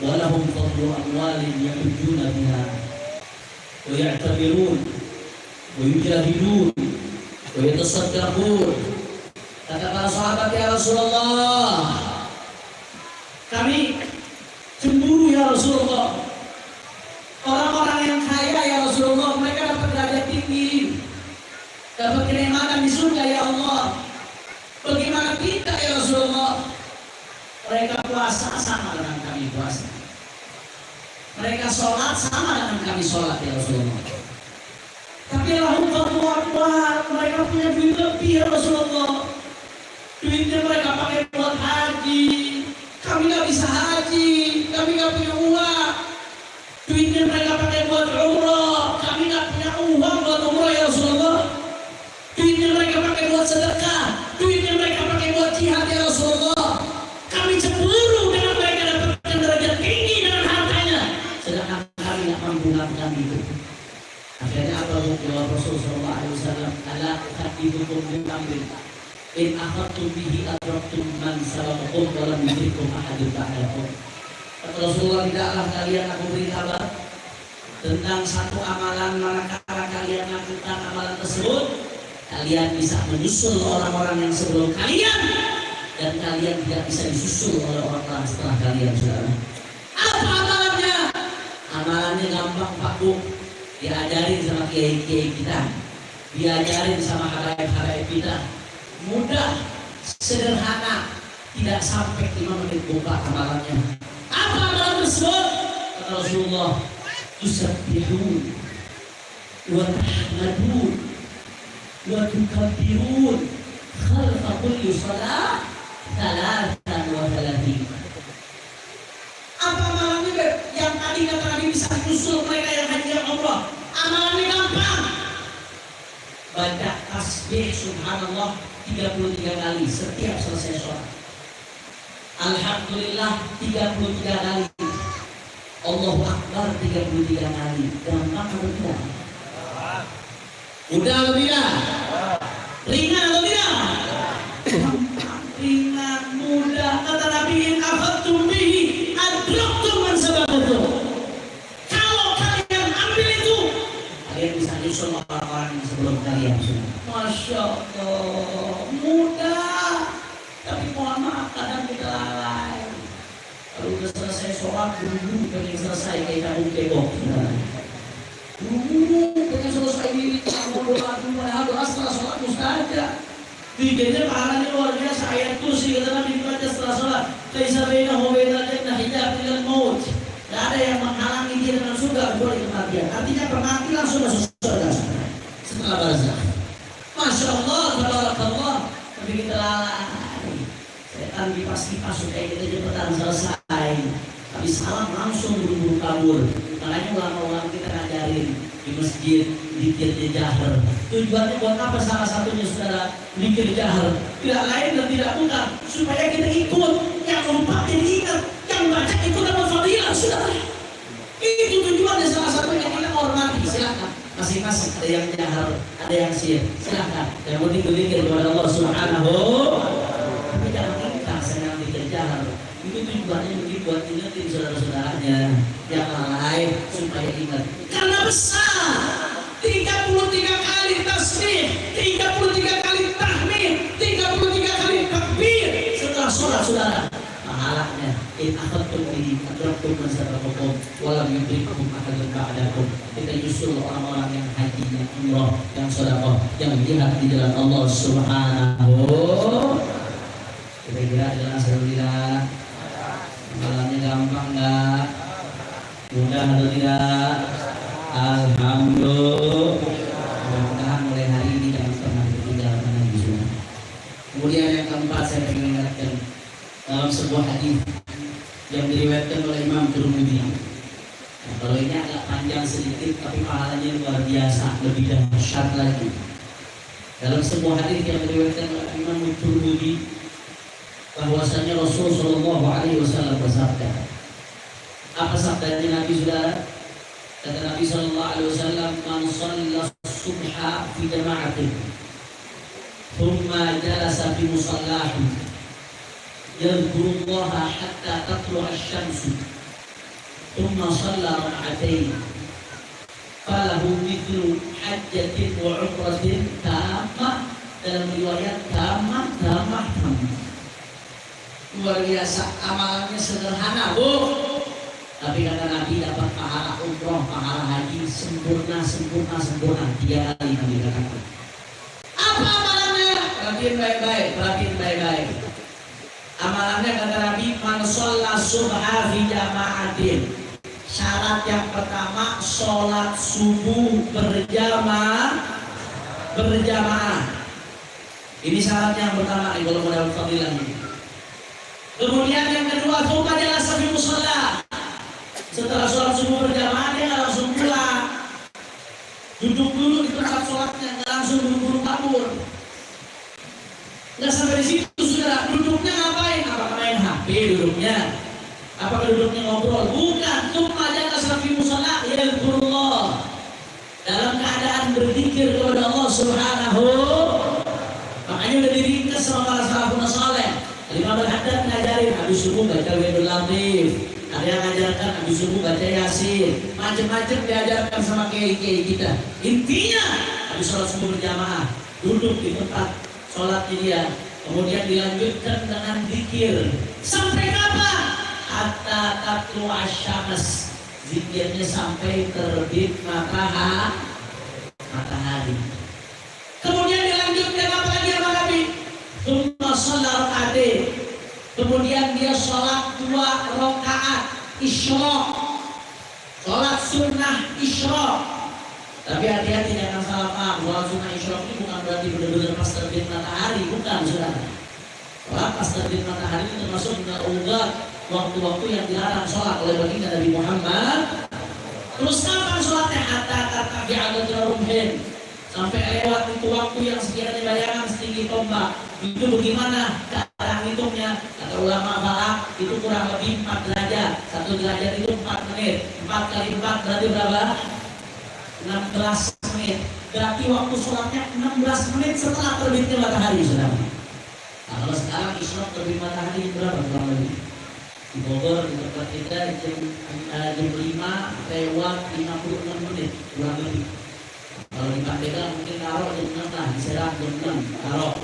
wa lahum fadlu amwalin yahujjuna biha wa ya'tabirun wa yujahidun wa yatasaddaqun. Kata para sahabat, ya Rasulullah, kami cemburu ya kenikmatan di surga ya Allah. Bagaimana kita ya Rasulullah? Mereka puasa sama dengan kami puasa. Mereka sholat sama dengan kami sholat ya Rasulullah. Tapi Allahu Akbar, mereka punya duit lebih ya Rasulullah. Duitnya mereka pakai buat haji. Kami nggak bisa haji, kami nggak punya uang. Duitnya mereka pakai buat umroh, kami nggak punya uang buat umroh ya Rasulullah. Duitnya mereka pakai buat sedekah, duitnya mereka pakai buat jihad ya Rasulullah. Kami cemburu dengan mereka dapatkan derajat tinggi dengan hartanya, sedangkan kami nggak mampu melakukan itu. Akhirnya apa jawab Rasulullah SAW? Ala ukhadidukum bi'amrin in akhadtum bihi adraktum man sabaqakum wa lam yudrikum ahadun ba'dakum. Kata Rasulullah, tidaklah kalian aku beri kabar tentang satu amalan, manakala kalian melakukan amalan tersebut, kalian bisa menyusul orang-orang yang sebelum kalian, dan kalian tidak bisa disusul oleh orang-orang setelah kalian. Saudara, apa amalannya? Amalannya gampang Pak Bu, diajarin sama kiai-kiai kita, diajarin sama habaib-habaib kita, mudah, sederhana, tidak sampai 5 menit buka amalannya. Apa amalan tersebut? Kata Rasulullah, tusabbihun wa tahmadun wa tukabbirun khalfa kulli salat 33. Apa amalannya Beb? Yang tadi kata Nabi bisa nyusul mereka yang haji dan umrah. Amalannya gampang. Baca tasbih subhanallah 33 kali setiap selesai sholat. Alhamdulillah 33 kali. Allahu Akbar 33 kali. Gampang atau tidak? Mudah atau tidak? Ringan atau tidak? Ringan, mudah. Kata Nabi, in akhadtum bihi adraktum man sabaqakum. Kalau kalian ambil itu, kalian bisa nyusul orang-orang yang sebelum kalian. Masya Allah, mudah. Tapi mohon maaf, kadang kita lalai. Kalau udah selesai sholat, buru-buru pengen selesai kayak kamu kebok. Buru-buru pengen selesai ini, mau doa setelah sholat mustajab. Bikinnya pahalanya luar biasa. Ayat kursi kata Nabi dibaca setelah sholat. Laisa bainahu wa bainal jannah hijab ilal maut. Tidak ada yang menghalangi dia dengan surga kecuali kematian. Artinya kematian sudah surga setelah barzakh. Masya Allah, tabarakallah. Tapi kita lalai. Setan kipas-kipas supaya kita cepetan selesai. Tapi salam langsung buru-buru kabur. Makanya ulama-ulama kita ngajarin di masjid zikir jahar. Tujuannya buat apa? Salah satunya saudara, zikir jahar tidak lain dan tidak bukan supaya kita ikut, yang lupa jadi ingat, yang baca ikut dapat fadilah saudara. Itu tujuannya, salah satunya kita hormati. Silakan masing-masing, ada yang jahar, ada yang sir, silakan. Yang penting berzikir kepada Allah Subhanahu. Tapi jangan ingkar dengan zikir jahar. Itu tujuannya mungkin buat ingetin saudara-saudaranya yang lain supaya ingat. Karena besar, 33 kali tasbih, 33 kali tahmid, 33 kali takbir setelah sholat saudara. Pahalanya in akhadtum bihi adraktum man sabaqakum wa lam yudrikum ahadun ba'dakum. Kita nyusul orang-orang yang haji, yang umrah, yang sedekah, yang jihad di jalan Allah Subhanahu. Kira-kira jelas atau tidak? Malamnya gampang enggak? Mudah atau tidak? Alhamdulillah. Mudah-mudahan mulai hari ini jangan pernah ketinggalan lagi semua. Kemudian yang keempat saya ingin ingatkan dalam sebuah hadis yang diriwayatkan oleh Imam Tirmidzi. Nah, kalau ini agak panjang sedikit tapi pahalanya luar biasa, lebih dahsyat lagi. Dalam sebuah hadis yang diriwayatkan oleh Imam Tirmidzi, bahwasanya Rasul Shallallahu Alaihi Wasallam bersabda. Apa sabdanya Nabi saudara? Kata Nabi Shallallahu Alaihi Wasallam, "Man shalla subha fi jama'atin, thumma jalasa fi musallahi, yadhkurullaha hatta tatlu'a asy-syamsu, thumma shalla rak'atayn, falahu mithlu hajjatin wa 'umratin tamah." Dalam riwayat tamah. Luar biasa, amalannya sederhana Bu, tapi kata Nabi dapat pahala umroh, pahala haji sempurna 3 kali Nabi katakan. perhatiin baik-baik. Amalannya kata Nabi, man shalla subha fi jama'atin. Syarat yang pertama, sholat subuh berjamaah. Ini syarat yang pertama nih kalau mau dapat fadilah ini. Kemudian yang kedua, tsumma jalasa fi musalla. Setelah sholat subuh berjamaah dia nggak langsung pulang. Duduk dulu di tempat sholatnya, nggak langsung buru-buru kabur. Nggak sampai di situ saudara, duduknya ngapain? Apakah main HP duduknya? Apakah duduknya ngobrol? Bukan. Tsumma jalasa fi musalla yadhkurullah. Dalam keadaan berzikir kepada Allah Subhanahu. Makanya udah diringkas sama para salafun saleh. Imam Al-Haddad ngajarin habis subuh baca Wirdul Latif. Ada yang ngajarkan habis subuh baca Yasin. Macam-macam diajarkan sama kiai-kiai kita. Intinya habis sholat subuh berjamaah, duduk di tempat sholatnya dia. Kemudian dilanjutkan dengan zikir. Sampai kapan? Hatta tatlu asyams. Zikirnya sampai terbit matahari. Kemudian dilanjutkan apa lagi sama Nabi? Tsumma shalla rak'atain. Kemudian dia sholat 2 rakaat isyraq. Sholat sunnah isyraq. Tapi hati-hati jangan salah paham. Sholat sunnah isyraq ini bukan berarti benar-benar pas terbit matahari, bukan saudara. Sholat pas terbit matahari itu termasuk mengaunggat waktu-waktu yang dilarang sholat oleh baginda Nabi Muhammad. Terus kapan sholatnya? Hatta tartafi'a rumhin. Sampai lewat itu waktu yang sekiranya bayangan setinggi tombak. Itu bagaimana cara hitungnya? Kata ulama falak itu kurang lebih 4 derajat. 1 derajat itu 4 menit. 4 kali 4 berarti berapa? 16 menit. Berarti waktu sholatnya 16 menit setelah terbitnya matahari, saudara. Nah, kalau sekarang isyraq terbit matahari berapa kurang lebih? Di Bogor di tempat kita jam 5 lewat 56 menit kurang lebih. Kalau di Pandega mungkin taruh jam 6 lah, di Serang jam 6 taruh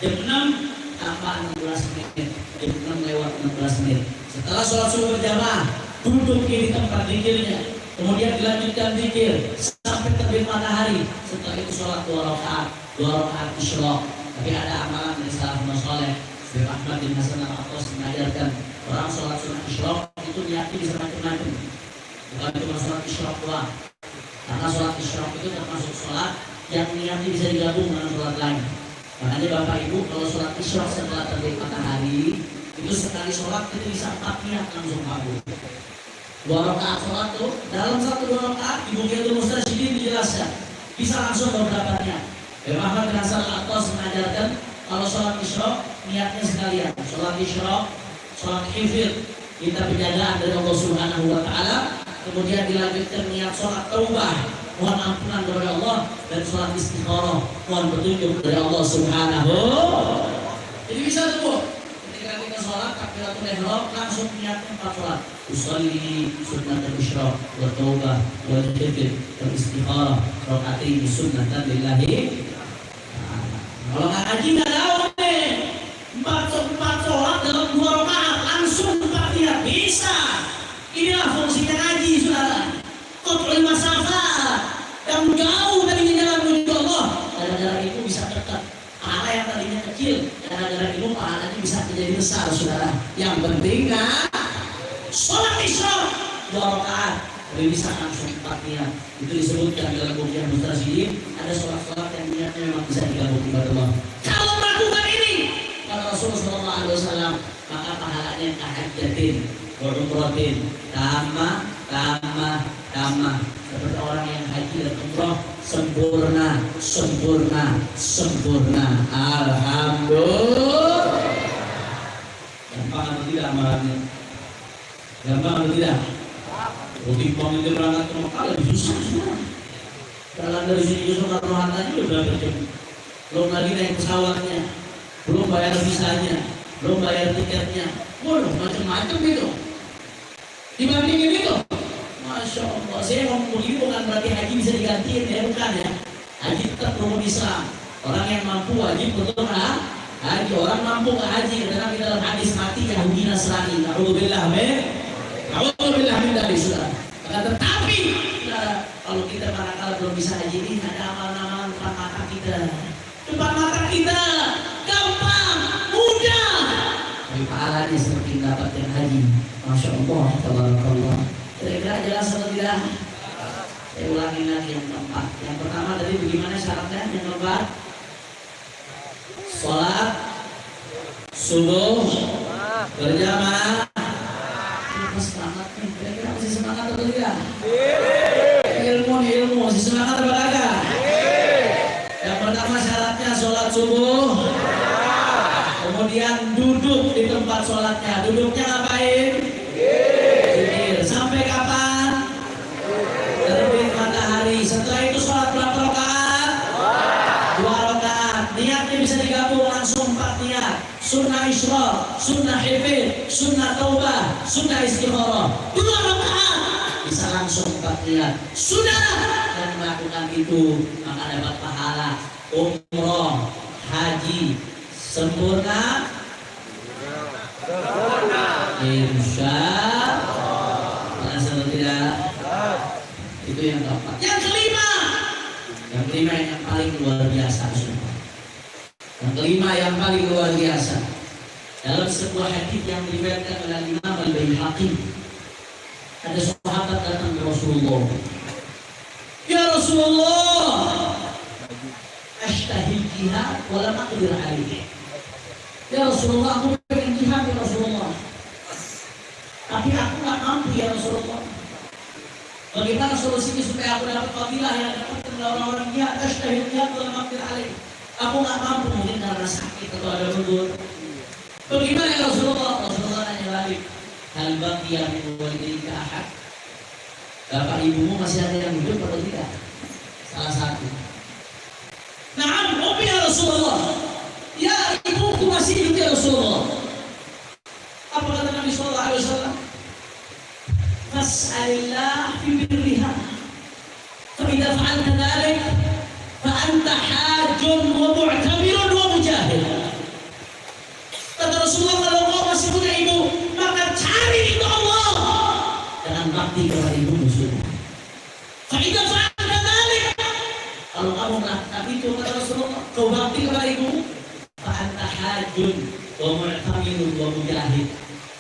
jam 6 tambah 16 menit, jam 6 lewat 16 menit. Setelah sholat subuh berjamaah, duduk di tempat zikirnya, kemudian dilanjutkan zikir sampai terbit matahari. Setelah itu sholat 2 rakaat isyraq. Tapi ada amalan dari salafun saleh. Syekh Ahmad bin Hasan Al-Attas mengajarkan orang sholat sunnah isyraq itu niatnya bisa macam-macam. Bukan cuma sholat isyraq doang. Karena sholat isyraq itu termasuk sholat yang niatnya bisa digabung dengan sholat lain. Makanya Bapak Ibu kalau sholat isyraq setelah terbit matahari itu sekali sholat itu bisa 4 niat langsung kabul. 2 rakaat sholat tuh dalam 1-2 rakaat di Bughatul Mustarsyidin dijelaskan bisa langsung beberapa niat. Syekh Ahmad bin Hasan Al-Attas mengajarkan kalau sholat isyraq niatnya sekalian. Sholat isyraq, sholat hifdz, minta penjagaan dari Allah Subhanahu wa taala. Kemudian dilanjutkan niat sholat taubah, mohon ampunan kepada Allah, dan sholat istikharah, mohon petunjuk dari Allah Subhanahu. Jadi bisa tuh ketika kita sholat takbiratul ihram langsung niatnya 4 sholat. Usolli sunnatul isyraq wa taubah wa hifdz wa istikharah raka'atain sunnatan lillahi. Kalau nggak ngaji nggak tahu nih 4 sholat dalam 2 rakaat langsung 4 niat bisa. Inilah fungsinya ngaji, saudara. Qat'ul masafat, yang jauh dari jalan menuju Allah. Gara-gara itu bisa dekat. Pahala yang tadinya kecil, gara-gara itu pahalanya bisa menjadi besar, saudara. Yang penting sholat isyraq 2 rakaat, tapi bisa langsung 4 niat. Itu disebutkan dalam Bughatul Mustarsyidin. Ada sholat-sholat yang niatnya memang bisa digabung kepada Allah. Kalau melakukan ini, kata Rasulullah SAW, maka pahalanya kahajjatin wa umratin tamah. Seperti orang yang haji dan umrah sempurna. Alhamdulillah. Gampang atau tidak amalannya? Gampang atau tidak? Timbang itu berangkat ke Mekah lebih susah semua. Jalan dari sini ke Soekarno Hatta aja udah berapa jam? Belum lagi naik pesawatnya, belum bayar visanya, belum bayar tiketnya. Waduh, macam-macam itu. Dibandingin itu, Masya Allah. Saya ngomong begini bukan berarti haji bisa digantiin ya, bukan ya. Haji tetap rukun Islam. Orang yang mampu wajib untuk haji. Orang mampu ke haji karena kita dalam hadis mati Yahudi Nasrani. Alhamdulillah min dari saudara. Tetapi kalau kita manakala belum bisa haji ini ada amalan-amalan depan mata kita. Depan mata kita gampang, mudah. Tapi pahalanya seperti mendapatkan haji. Masya Allah, tabarakallah. Kira-kira jelas atau tidak? Saya ulangi lagi yang keempat. Yang pertama tadi bagaimana syaratnya? Yang keempat, sholat subuh berjamaah. Kita semangat nih. Kira-kira masih semangat atau tidak? Ilmu masih semangat atau tidak? Yang pertama syaratnya sholat subuh. Kemudian duduk di tempat sholatnya. Duduknya ngapain? Zikir. Sampai kapan? Terbit matahari. Setelah itu sholat berapa rakaat? 2 rakaat. Niatnya bisa digabung langsung 4 niat. Sunnah isyraq, sunnah hifid, sunnah taubah, sunnah istikharah. 2 rakaat bisa langsung 4 niat. Sudah dan melakukan itu maka dapat pahala umroh, haji sempurna. Insya Allah tidak. Itu yang keempat. Yang kelima yang paling luar biasa. Yang kelima yang paling luar biasa. Dalam sebuah hadis yang diriwayatkan oleh Imam Al-Baihaqi, ada sahabat datang ke Rasulullah. Ya Rasulullah, ashtahil jihad wa lam aqdir alaihi. Ya Rasulullah, aku pengen jihad ya Rasulullah, tapi aku nggak mampu ya Rasulullah. Bagaimana solusinya supaya aku dapat fadilah yang dapatkan oleh orang-orang jihad? Ashtahil jihad wa lam aqdir alaihi. Aku nggak mampu, mungkin karena sakit atau ada mundur. Bagaimana ya Rasulullah? Rasulullah nanya balik, hal baqiya min walidayka ahad? Bapak ibumu masih ada yang hidup atau tidak? Salah satu. Na'am, ya Rasulullah. Ya, ibuku masih hidup ya Rasulullah. Apa kata Nabi sallallahu alaihi wasallam? Fas'alillah fi birriha. Fa idza fa'alta dzalik fa anta hajjun wa mu'tamirun wa mujahid. Kata Rasulullah, kalau kau masih punya ibu, maka cari itu Allah dengan bakti kepada ibu muslim. Fa idza fa'alta dzalik, kalau kamu melakukan itu kata Rasulullah, kau bakti kepada ibu, fa anta hajjun wa mu'tamirun wa mujahid.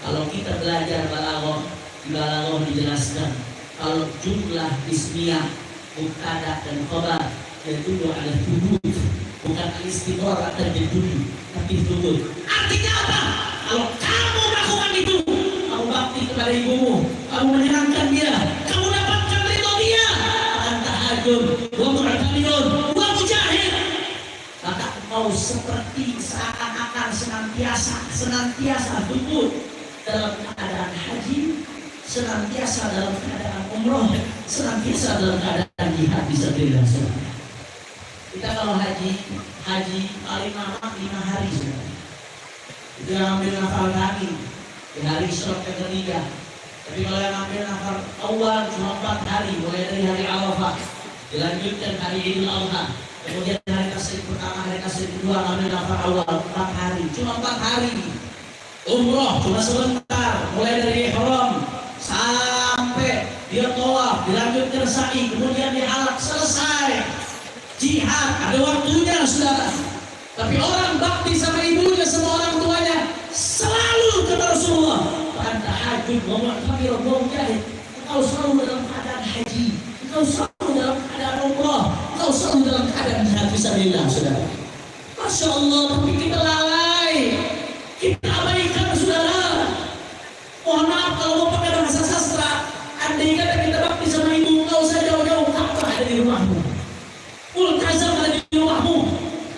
Kalau kita belajar balaghah, di balaghah dijelaskan kalau jumlah ismiyah mubtada dan khabar yaitu ala thubut, bukan istimrar atau dituduh, tapi thubut. Artinya apa? Kalau kamu melakukan itu, kamu bakti kepada ibumu, kamu menyenangkan dia, kamu dapatkan ridho dia, anta hajjun wa mu'tamirun wa mujahid, maka kau seperti seakan-akan senantiasa thubut dalam keadaan haji, senantiasa dalam keadaan umroh, senantiasa dalam keadaan jihad bisa berdasar. Kita kalau haji paling lama 5 hari sudah. Itu yang ambil nafal kami di hari Isra yang ketiga. Tapi kalau yang ambil nafal awal cuma 4 hari, mulai dari hari Arafah, dilanjutkan hari Idul Adha, kemudian hari tasyrik pertama, hari tasyrik kedua, ambil nafal awal 4 hari, cuma 4 hari. Umroh cuma sebentar, mulai dari ihram sampai dia tawaf, dilanjutkan sa'i, kemudian dihalak, selesai. Jihad ada waktunya saudara. Tapi orang bakti sama ibunya, sama orang tuanya, selalu kata Rasulullah, anta hajjun wa mu'tamirun wa mujahid. Engkau selalu dalam keadaan haji, engkau selalu dalam keadaan umrah, engkau selalu dalam keadaan jihad fisabilillah saudara. Masya Allah, tapi kita lalai, kita abaikan saudara. Mohon maaf kalau mau pakai bahasa sastra, andai kata kita bakti sama ibu, engkau usah jauh-jauh, Ka'bah ada di rumahmu, Multazam ada di rumahmu,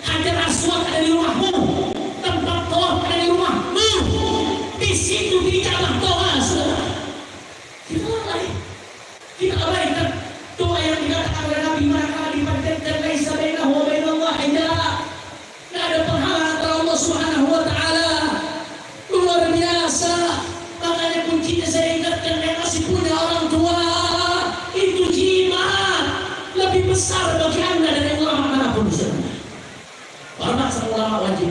Hajar Aswad ada di rumahmu, tempat tawaf ada di rumahmu, di situ di Ka'bah tawaf saudara. Kita lalai, kita abaikan doa yang dikatakan oleh Nabi, maka dipanjatkan laisa bainahu wa bainallah hijab. Tidak ada penghalang antara Allah Subhanahu wa taala. Luar biasa. Makanya kuncinya saya ingatkan, yang masih punya orang tua itu jimat lebih besar bagi anda dari ulama manapun saudara. Hormat sama ulama wajib,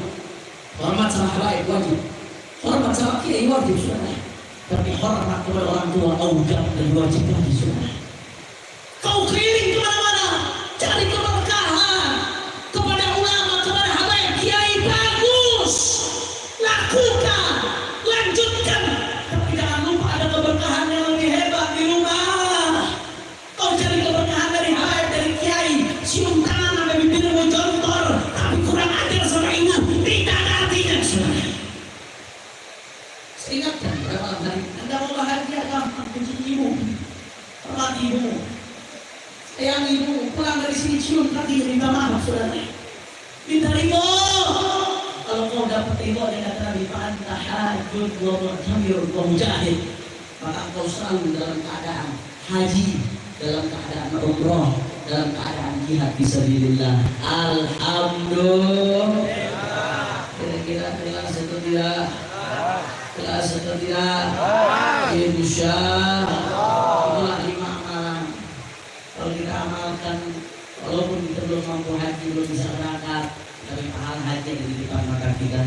hormat sama habaib wajib, hormat sama kiai wajib saudara. Tapi hormat kepada orang tua aujab dan wajib lagi saudara. Kau keliling kemana-mana cari keberkahan kepada ulama, kepada habaib minta maaf saudara. Minta ridho. Kalau kau dapat ridho dengan kata Nabi tahajud wa mu'tamir wa mujahid, maka engkau selalu dalam keadaan haji, dalam keadaan umroh, dalam keadaan jihad fisabilillah. Alhamdulillah. Kira-kira kelas atau tidak? Kelas atau tidak? Insya Allah. Itulah 5 amalan. Kalau kita amalkan, walaupun kita belum mampu haji, belum bisa berangkat, tapi pahala haji yang dititipkan mata kita.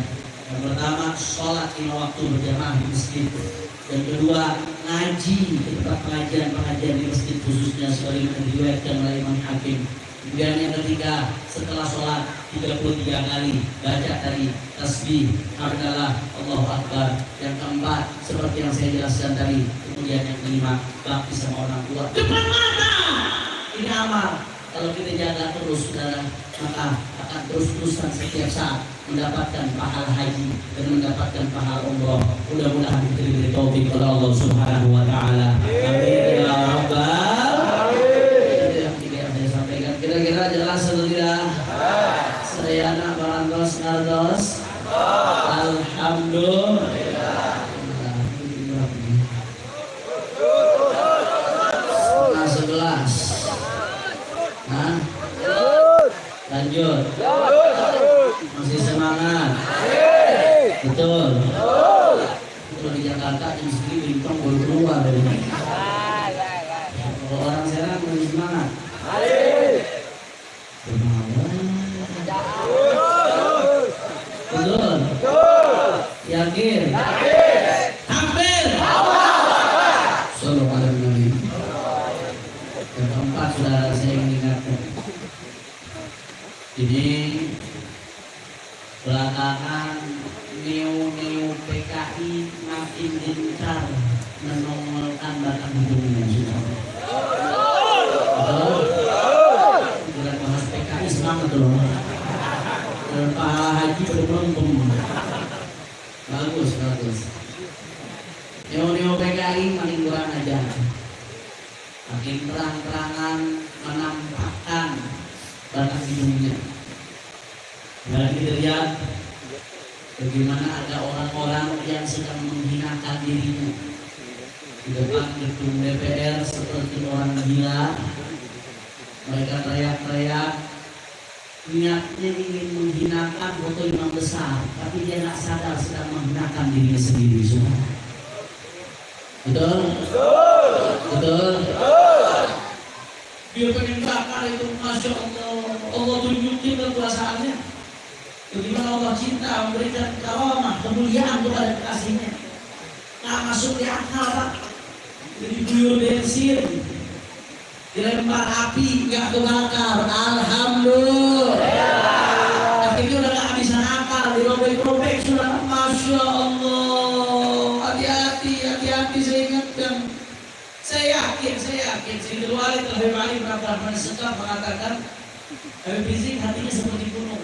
Yang pertama, sholat 5 waktu berjamaah di masjid. Yang kedua, ngaji di tempat pengajian di masjid khususnya sebagaimana diriwayatkan oleh Imam Hakim. Kemudian yang ketiga, setelah sholat 33 kali baca tadi tasbih, hamdalah, Allahu Akbar. Yang keempat, seperti yang saya jelaskan tadi. Kemudian yang kelima, bakti sama orang tua depan mata. Ini amal. Kalau kita jaga terus saudara, maka akan terus-terusan setiap saat mendapatkan pahala haji dan mendapatkan pahala umroh. Mudah-mudahan diberi taufik oleh Allah Subhanahu wa taala. Amin ya rabbal alamin. Saya sampaikan kira-kira jelas atau tidak? Sedayana barantos ngartos. Alhamdulillah. Nah, 11. Nah, lanjut. Masih semangat. Betul. Kalau di Jakarta jam segini bintang baru keluar dari ini. Kalau orang Serang masih semangat. Betul. Yakin. Hampir. Sallallahu alaihi wasallam. Yang keempat saudara saya ingin ingatkan. Jadi belakangan neo PKI makin gencar menongolkan batang hidungnya sudah. Kita bahas PKI semangat loh. Dan pahala haji berpelumpung. Bagus. Neo PKI makin kurang ajar. Makin terang-terangan menampakkan batang hidungnya. Dan kita lihat bagaimana ada orang-orang yang sedang menghinakan dirinya di depan gedung DPR seperti orang gila. Mereka teriak-teriak, niatnya ingin menghinakan foto imam besar, tapi dia tak sadar sedang menghinakan dirinya sendiri. Semua. Betul? Dia pengen bakar itu, Masya Allah tunjukin kekuasaannya. Bagaimana Allah cinta memberikan karamah, kemuliaan kepada kekasihnya. Nah, masuk di akal Pak. Jadi buyur bensin, dilempar api, nggak kebakar. Alhamdulillah. Akhirnya udah nggak habisan akal, dirobek-robek sudah. Masya Allah. Hati-hati saya ingatkan. Saya yakin. Sayyidul Walid Al-Habib Abdurrahman As-Sakaf mengatakan, Habib Rizik hatinya seperti gunung.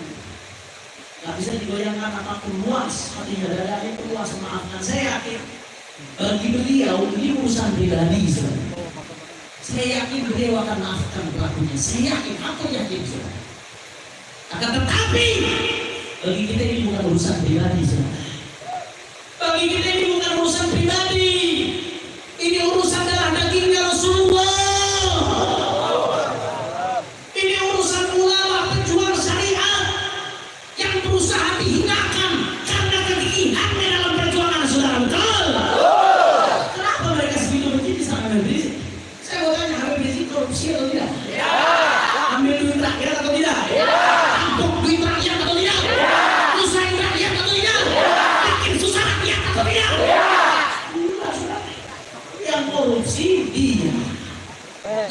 Gak bisa digoyangkan apapun, luas hatinya, dadanya luas. Maafkan, saya yakin bagi beliau ini urusan pribadi. Saya yakin beliau akan maafkan pelakunya. Saya yakin, aku yakin. Akan tetapi bagi kita ini bukan urusan pribadi. Bagi kita ini bukan urusan pribadi. Ini urusan darah dagingnya Rasulullah. Ini urusan ulama pejuang syariat yang berusaha dihinakan karena kegigihannya dalam perjuangan saudara. Betul? Kenapa mereka segitu begini sama Habib Rizik? Saya mau tanya, Habib Rizik korupsi atau tidak? Ya. Ambil duit rakyat atau tidak? Ya. Tampuk duit rakyat atau tidak? Ya. Usahain rakyat atau tidak? Bikin susah rakyat atau tidak? Ya. Yang korupsi dia,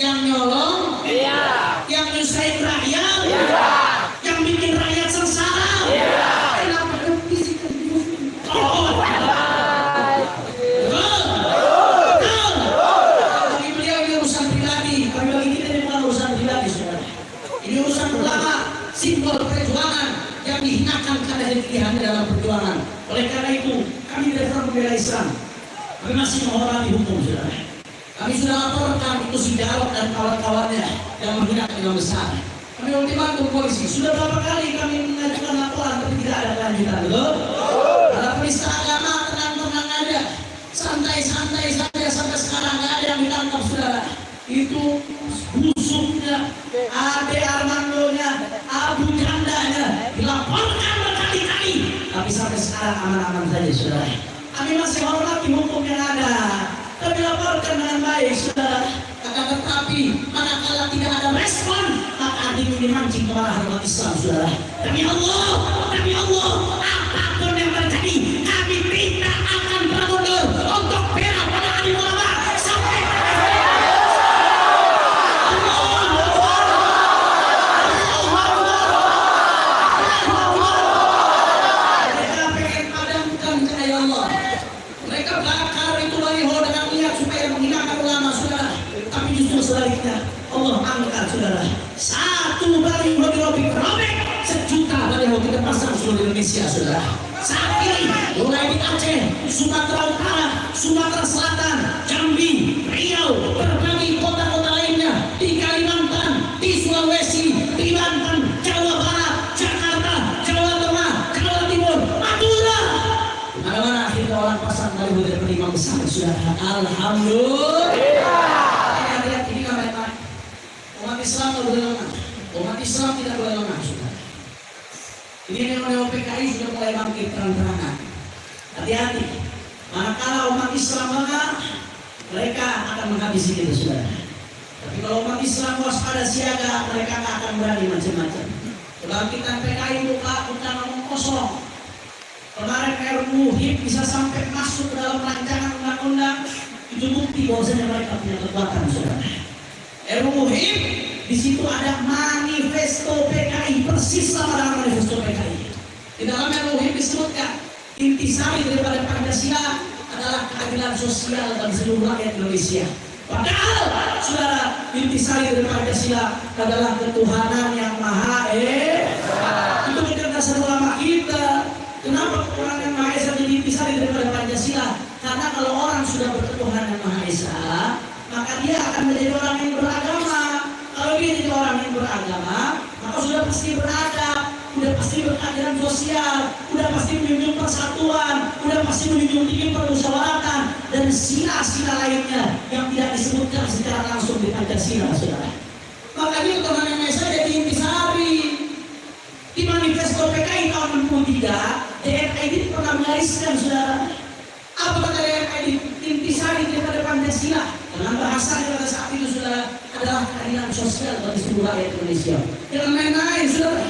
yang nyolong dia, yang nyusahin rakyat dia, yang bikin rakyat sengsara dia. Kenapa Habib Rizik betul. Bagi beliau ini urusan pribadi, tapi bagi kita ini bukan urusan pribadi saudara. Ini urusan ulama, simbol perjuangan yang dihinakan karena kegigihannya dalam perjuangan. Oleh karena itu kami dari Front Pembela Islam, kami masih menghormati hukum saudara. Kami sudah laporkan itu si Jarod dan kawan-kawannya yang menghinakan imam besar. Kami ultimatum polisi. Sudah berapa kali kami mengajukan laporan tapi tidak ada kelanjutan, betul? Kalau penista agama tenang-tenang aja, santai-santai saja sampai sekarang nggak ada yang ditangkap, saudara. Itu busuknya, Ade Armandonya, Abu Jandanya dilaporkan berkali-kali, tapi sampai sekarang aman-aman saja, saudara. Kami masih hormati hukum yang ada, kami laporkan dengan baik, saudara. Akan tetapi manakala tidak ada respon, maka ini dimancing kemarahan umat Islam, saudara. Demi Allah, apapun yang terjadi, kami tidak akan bermundur untuk bela para alim ulama sampai mereka pengen padamkan cahaya Allah. Mereka bakar itu baliho dengan niat supaya menghinakan ulama, saudara. Tapi justru sebaliknya Allah angkat, saudara. Satu baliho dirobek-robek, 1 juta baliho kita pasang seluruh Indonesia, saudara. Saat ini mulai di Aceh, Sumatera Utara, Sumatera Selatan, Jambi, Riau, berbagai kota-kota lainnya, di Kalimantan, di Sulawesi, di Banten, Jawa Barat, Jakarta, Jawa Tengah, Jawa Timur, Madura. Mana-mana akhirnya orang pasang baliho dari penimang besar, saudara. Alhamdulillah. Lihat ini kamera. Umat Islam tidak boleh lengah. Umat Islam tidak boleh lengah, saudara. Ini memang PKI sudah mulai bangkit terang-terangan. Hati-hati. Manakala umat Islam lengah, mereka akan menghabisi kita, saudara. Tapi kalau umat Islam waspada siaga, mereka tidak akan berani macam-macam. Kebangkitan PKI bukan ngomong kosong. Kemarin RUU HIP bisa sampai masuk ke dalam rancangan undang-undang, itu bukti bahwasanya mereka punya kekuatan, saudara. RUU HIP di situ ada manifesto PKI, persis sama dengan manifesto PKI. Di dalam RUU HIP disebutkan intisari daripada Pancasila adalah keadilan sosial bagi seluruh rakyat Indonesia. Padahal, saudara, intisari dari Pancasila adalah ketuhanan yang Maha Esa. Itu bukan dasar ulama kita. Kenapa ketuhanan yang Maha Esa jadi intisari daripada Pancasila? Karena kalau orang sudah berketuhanan yang Maha Esa, maka dia akan menjadi orang yang beragama. Kalau dia jadi orang yang beragama, maka sudah pasti beradab, sudah pasti berkeadilan sosial, sudah pasti menjunjung persatuan, sudah pasti menjunjung tinggi permusyawaratan dan sila-sila lainnya yang tidak disebutkan secara langsung di Pancasila, saudara. Makanya ketuhanan yang Maha Esa jadi intisari. Di manifesto PKI tahun 63, DNID pernah menggariskan, saudara. Apa kata DNID? Intisari daripada Pancasila dengan bahasa yang pada saat itu, saudara, adalah keadilan sosial bagi seluruh rakyat Indonesia. Jangan main-main, saudara.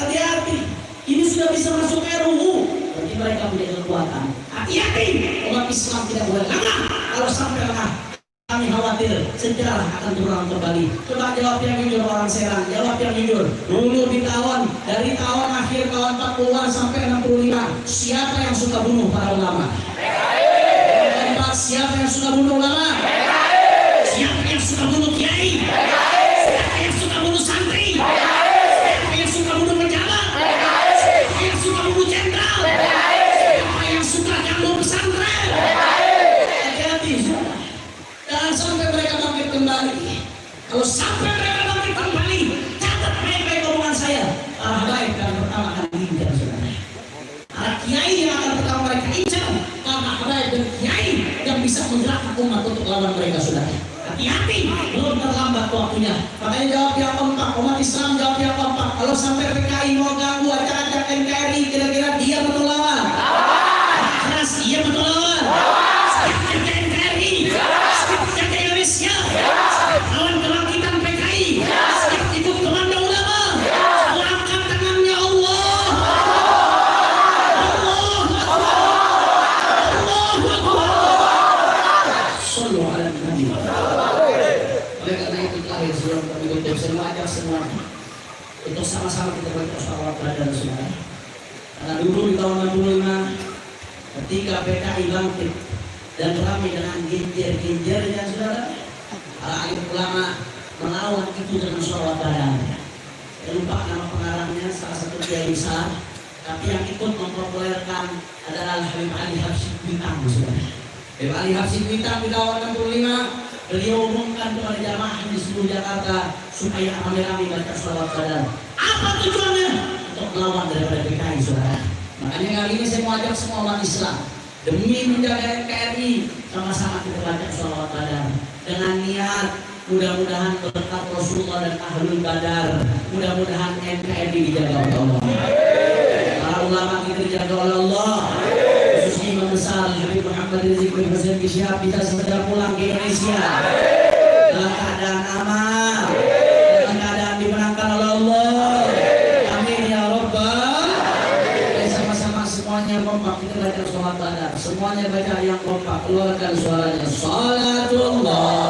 Hati-hati. Ini sudah bisa masuk RUU. Berarti mereka punya kekuatan. Hati-hati. Umat Islam tidak boleh lengah. Kalau sampai lengah, kami khawatir sejarah akan terulang kembali. Coba jawab yang jujur orang Serang. Jawab yang jujur. Dulu di dari tahun akhir tahun 40-an sampai 65, siapa yang suka bunuh para ulama? Siapa yang suka bunuh ulama? Siapa yang suka bunuh kiai? Siapa yang suka bunuh santri? Siapa yang suka bunuh pejabat? Siapa yang suka bunuh jenderal? Siapa yang suka ganggu pesantren? Hati-hati, saudara. Jangan sampai mereka bangkit kembali. Kalau sampai mereka bangkit kembali, catat baik-baik omongan saya. Para baik yang pertama kali incar, saudara. Para kiai yang akan pertama mereka incar, para baik dan kiai yang bisa menggerakkan umat untuk lawan mereka, saudara. Hati-hati, belum terlambat waktunya. Makanya jawab yang keempat, umat Islam jawab yang keempat. Kalau sampai PKI mau ganggu acara-acara NKRI, kira-kira dia betul lawan? Keras, dia betul lawan? Siap jaga NKRI, siap jaga Indonesia, lawan kebangkitan PKI, siap ikut komando ulama. Angkat tangannya Allah. Sallu ala Nabi. Oleh karena itu terakhir sebelum kami tutup, saya mengajak semua untuk sama-sama kita berdoa salawat dan saudara. Karena dulu di tahun 65 ketika PKI bangkit dan ramai dengan genjer-genjernya, saudara, para alim ulama melawan itu dengan salawat badan. Saya lupa nama pengarangnya, salah satu kiai besar, tapi yang ikut mempopulerkan adalah Habib Ali Habsyi Kuitang, saudara. Habib Ali Habsyi Kuitang di tahun 65 Beliau umumkan kepada jamaah di seluruh Jakarta supaya rame-rame baca sholawat badar. Apa tujuannya? Untuk melawan daripada PKI, saudara. Makanya kali ini saya mau ajak semua umat Islam demi menjaga NKRI, sama-sama kita baca sholawat badar dengan niat mudah-mudahan berkat Rasulullah dan Ahlul Badar, mudah-mudahan NKRI dijaga oleh Allah. Para ulama kita dijaga oleh Allah. Khususnya Imam Besar Habib Muhammad Rizik bin Hussein Syihab bisa segera pulang ke Indonesia dalam keadaan aman, dalam keadaan dimenangkan oleh Allah. Amin ya Rabbal. Sama-sama semuanya kompak kita baca sholat badar. Semuanya baca yang kompak, keluarkan suaranya. Salatullah.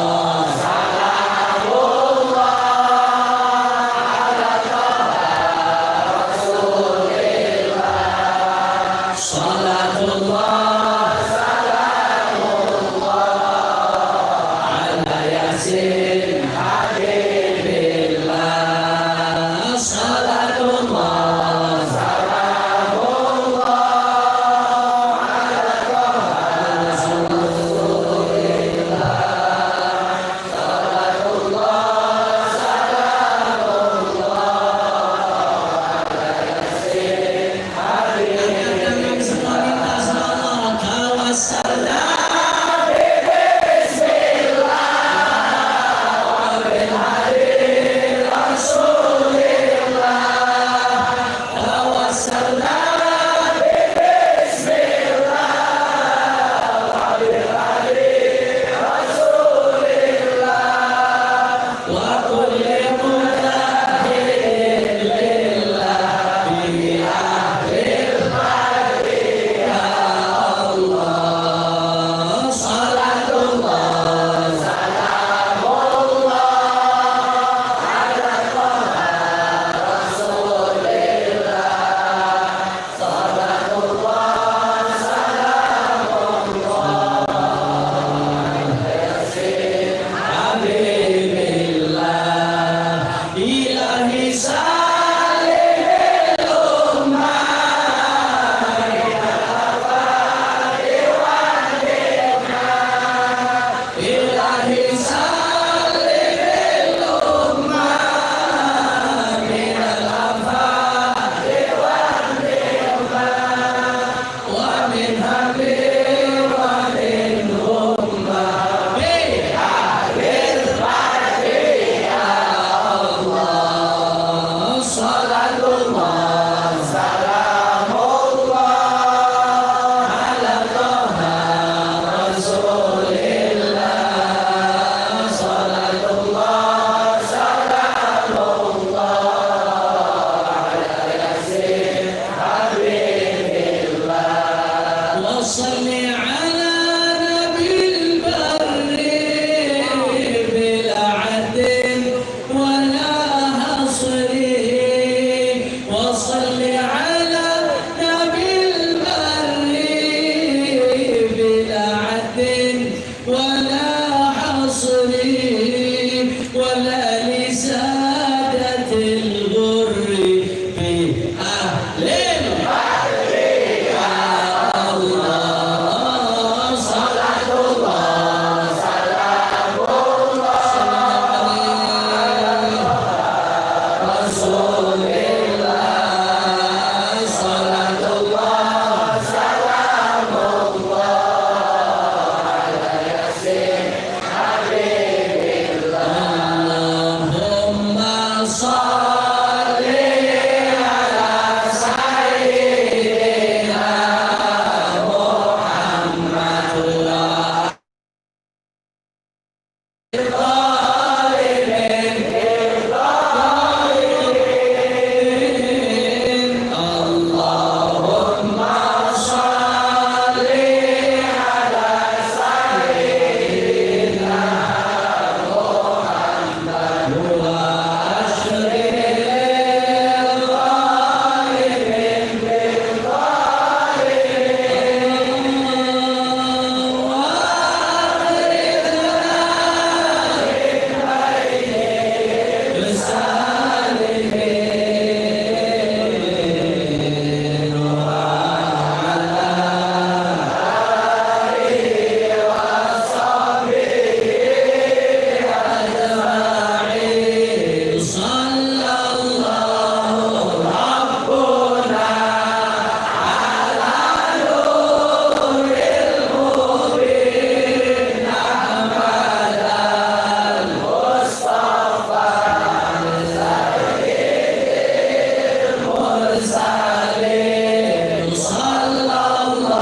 mursalin sallallahu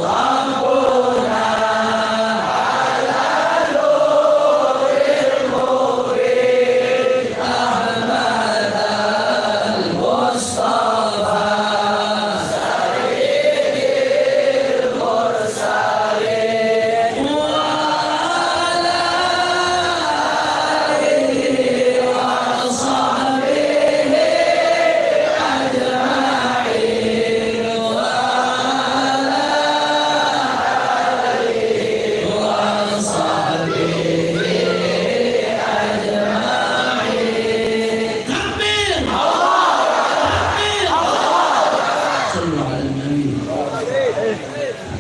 rabbuna ala nuril mubin Ahmad al-Mustafa sayyidil mursalin wa ala alihi wa sahbihi ajma'in wa ala alihi wa sahbihi ajma'in. Takbir! Takbir! Sallu ala Nabi.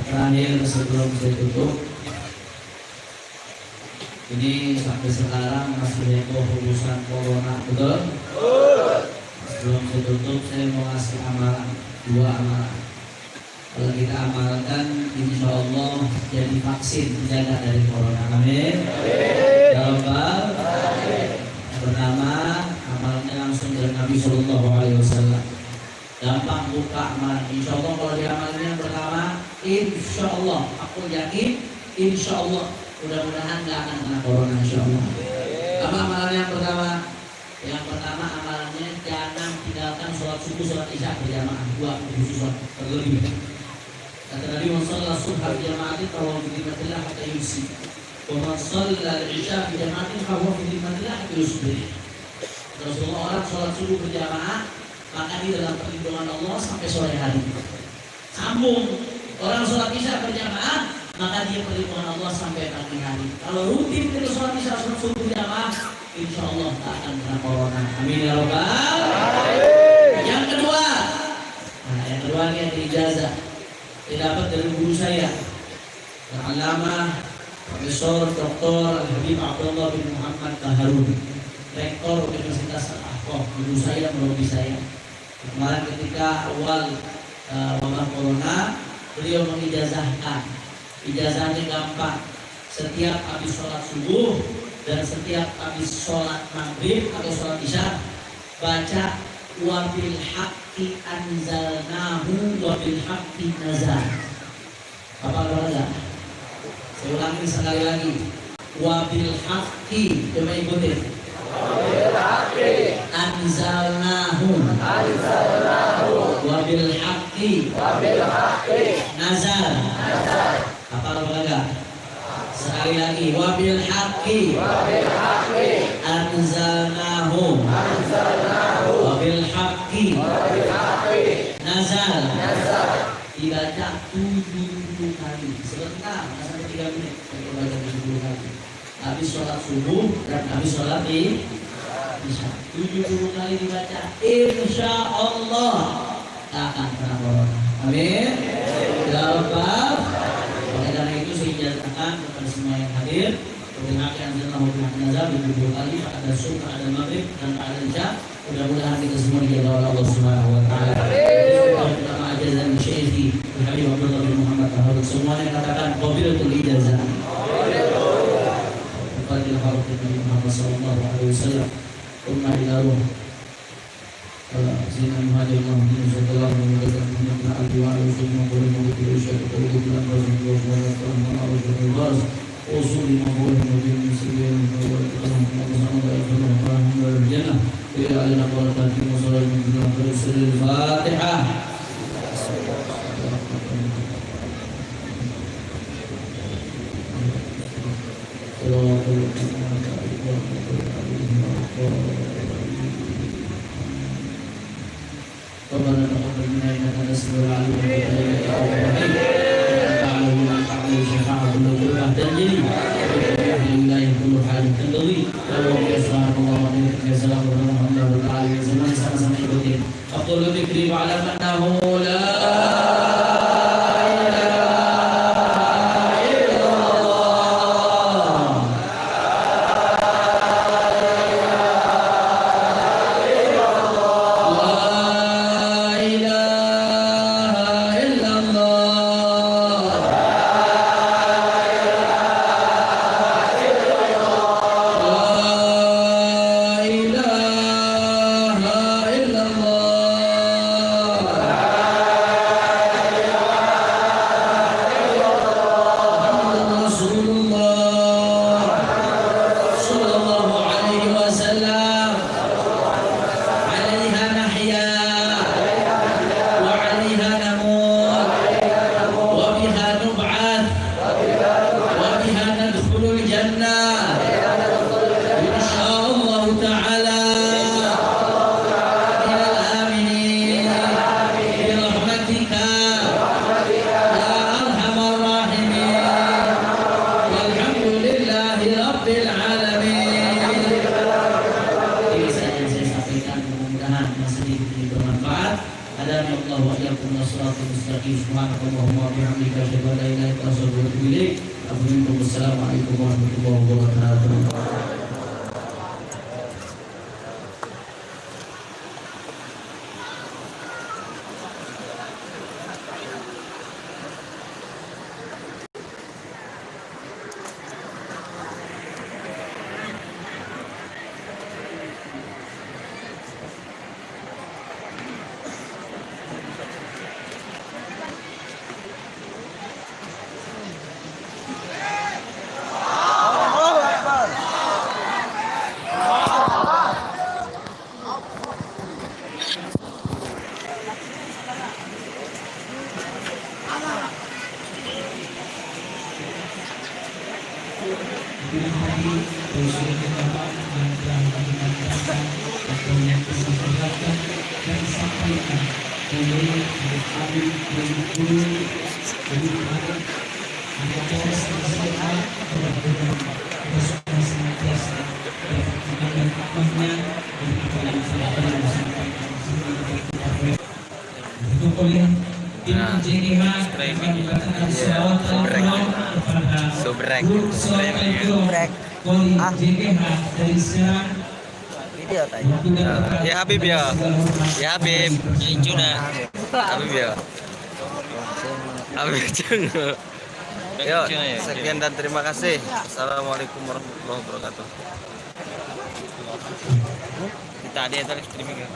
Terakhir sebelum saya tutup, ini sampai sekarang masih heboh urusan corona, betul? Sebelum saya tutup, saya mau ngasih amalan, 2 amalan. Kalau kita amalkan, insya Allah jadi vaksin menjaga dari corona. Amin. Ya Rabbal. Yang pertama, amalnya langsung dari Nabi Sallallahu Alaihi Wasallam. Gampang buka amalan. Insya Allah kalau diamalkan yang pertama, insya Allah, aku yakin, insya Allah, mudah-mudahan nggak akan kena corona. Insya Allah. Apa amalan yang pertama? Yang pertama amalannya jangan tinggalkan sholat subuh, sholat isya berjamaah 2 khusus terlebih. Kata Nabi Muhammad subhanahu berjamaah kalau bidimatillah hatta yusi. Wa man shalla al-isya berjamaah fa huwa bidimatillah hatta yusbih. Rasulullah orang sholat subuh berjamaah maka di dalam perlindungan Allah sampai sore hari. Sambung orang sholat isya berjamaah maka dia perlindungan Allah sampai pagi hari. Kalau rutin kita sholat isya sholat subuh berjamaah, insya Allah tak akan kena corona. Amin ya Rabbal. Yang kedua, yang kedua ini ada ijazah. Saya dapat dari guru saya, Al-Allamah Profesor Dr. Al-Habib Abdullah bin Muhammad Taharun, Rektor Universitas Al-Ahqaf, guru saya, melobi saya. Kemarin ketika awal wabah corona, beliau mengijazahkan. Ijazahnya gampang. Setiap habis sholat subuh dan setiap habis sholat maghrib atau sholat isya, baca wabil haqqi anzalnahu wabil haqqi nazal. Apa kata? Saya ulangi sekali lagi. Wabil haqqi, coba ikutin. Wabil haqqi anzalnahu wabil haqqi nazal. Apa kata? Sekali lagi, wabil haqqi anzalnahu wabil haqqi nazal. Dibaca 70 kali. Sebentar, sampai 3 menit. Saya baca 70 kali. Habis sholat subuh dan habis sholat isya. 70 kali dibaca. Insya Allah tak akan kena corona. Amin. Ya Rabbal. Oleh karena itu saya ijazahkan kepada semua yang hadir, perkenalkan anzalnahu wabil haqqi nazal 70 kali pada subuh, pada maghrib dan pada isya. Mudah-mudahan kita semua dijaga oleh Allah Subhanahu wa taala. Pertama ijazah Syekh Habib Abdullah bin Muhammad Taharun, semuanya katakan qabilatul ijazah. Fadil Habib Muhammad sallallahu alaihi wasallam. Umma ila ruh. Sina muhajir Muhammad sallallahu alaihi wasallam al-du'a semua boleh mengutul syarat untuk bulan Rasulullah sallallahu alaihi wasallam. Usul maqul mujib muslimin wa al-jannah ila al-barakati wa sallallahu alaihi wasallam. Fatihah. Rabbana taqabbal minna innaka antas samiul alim wa tub alaina ya rabbal alamin. Ta'ala syafa'atul qur'an tanjili billahi kullu halin tandawi wa sallallahu alaihi wa sallam Alhamdulillah alamin. Sama-sama ikutin aqulu dzikri wa alam annahu la sedikit ini bermanfaat. Hadani Allah wa iyyakum shiratal mustaqim. Subhanakallahumma wa bihamdika asyhadu an la ilaha illa anta astaghfiruka wa atubu ilaik. Assalamualaikum warahmatullahi wabarakatuh. Terima kasih Bapak yang telah menyampaikan atau yang disampaikan dan disampaikan oleh Habib dan Guru Habib Habib Kapolres Masyarakat Kabupaten Bersama Senantiasa dan amannya dan kita yang telah disampaikan untuk kalian tim JGH akan mengatakan selawat kepada Subrek. JGH dari sekarang Video tanya. Ya Habib ya. Ya Habib. Incuna. Habib ya. Habib Cuna. Yuk, sekian dan terima kasih. Assalamualaikum warahmatullahi wabarakatuh. Kita ada yang streaming ya.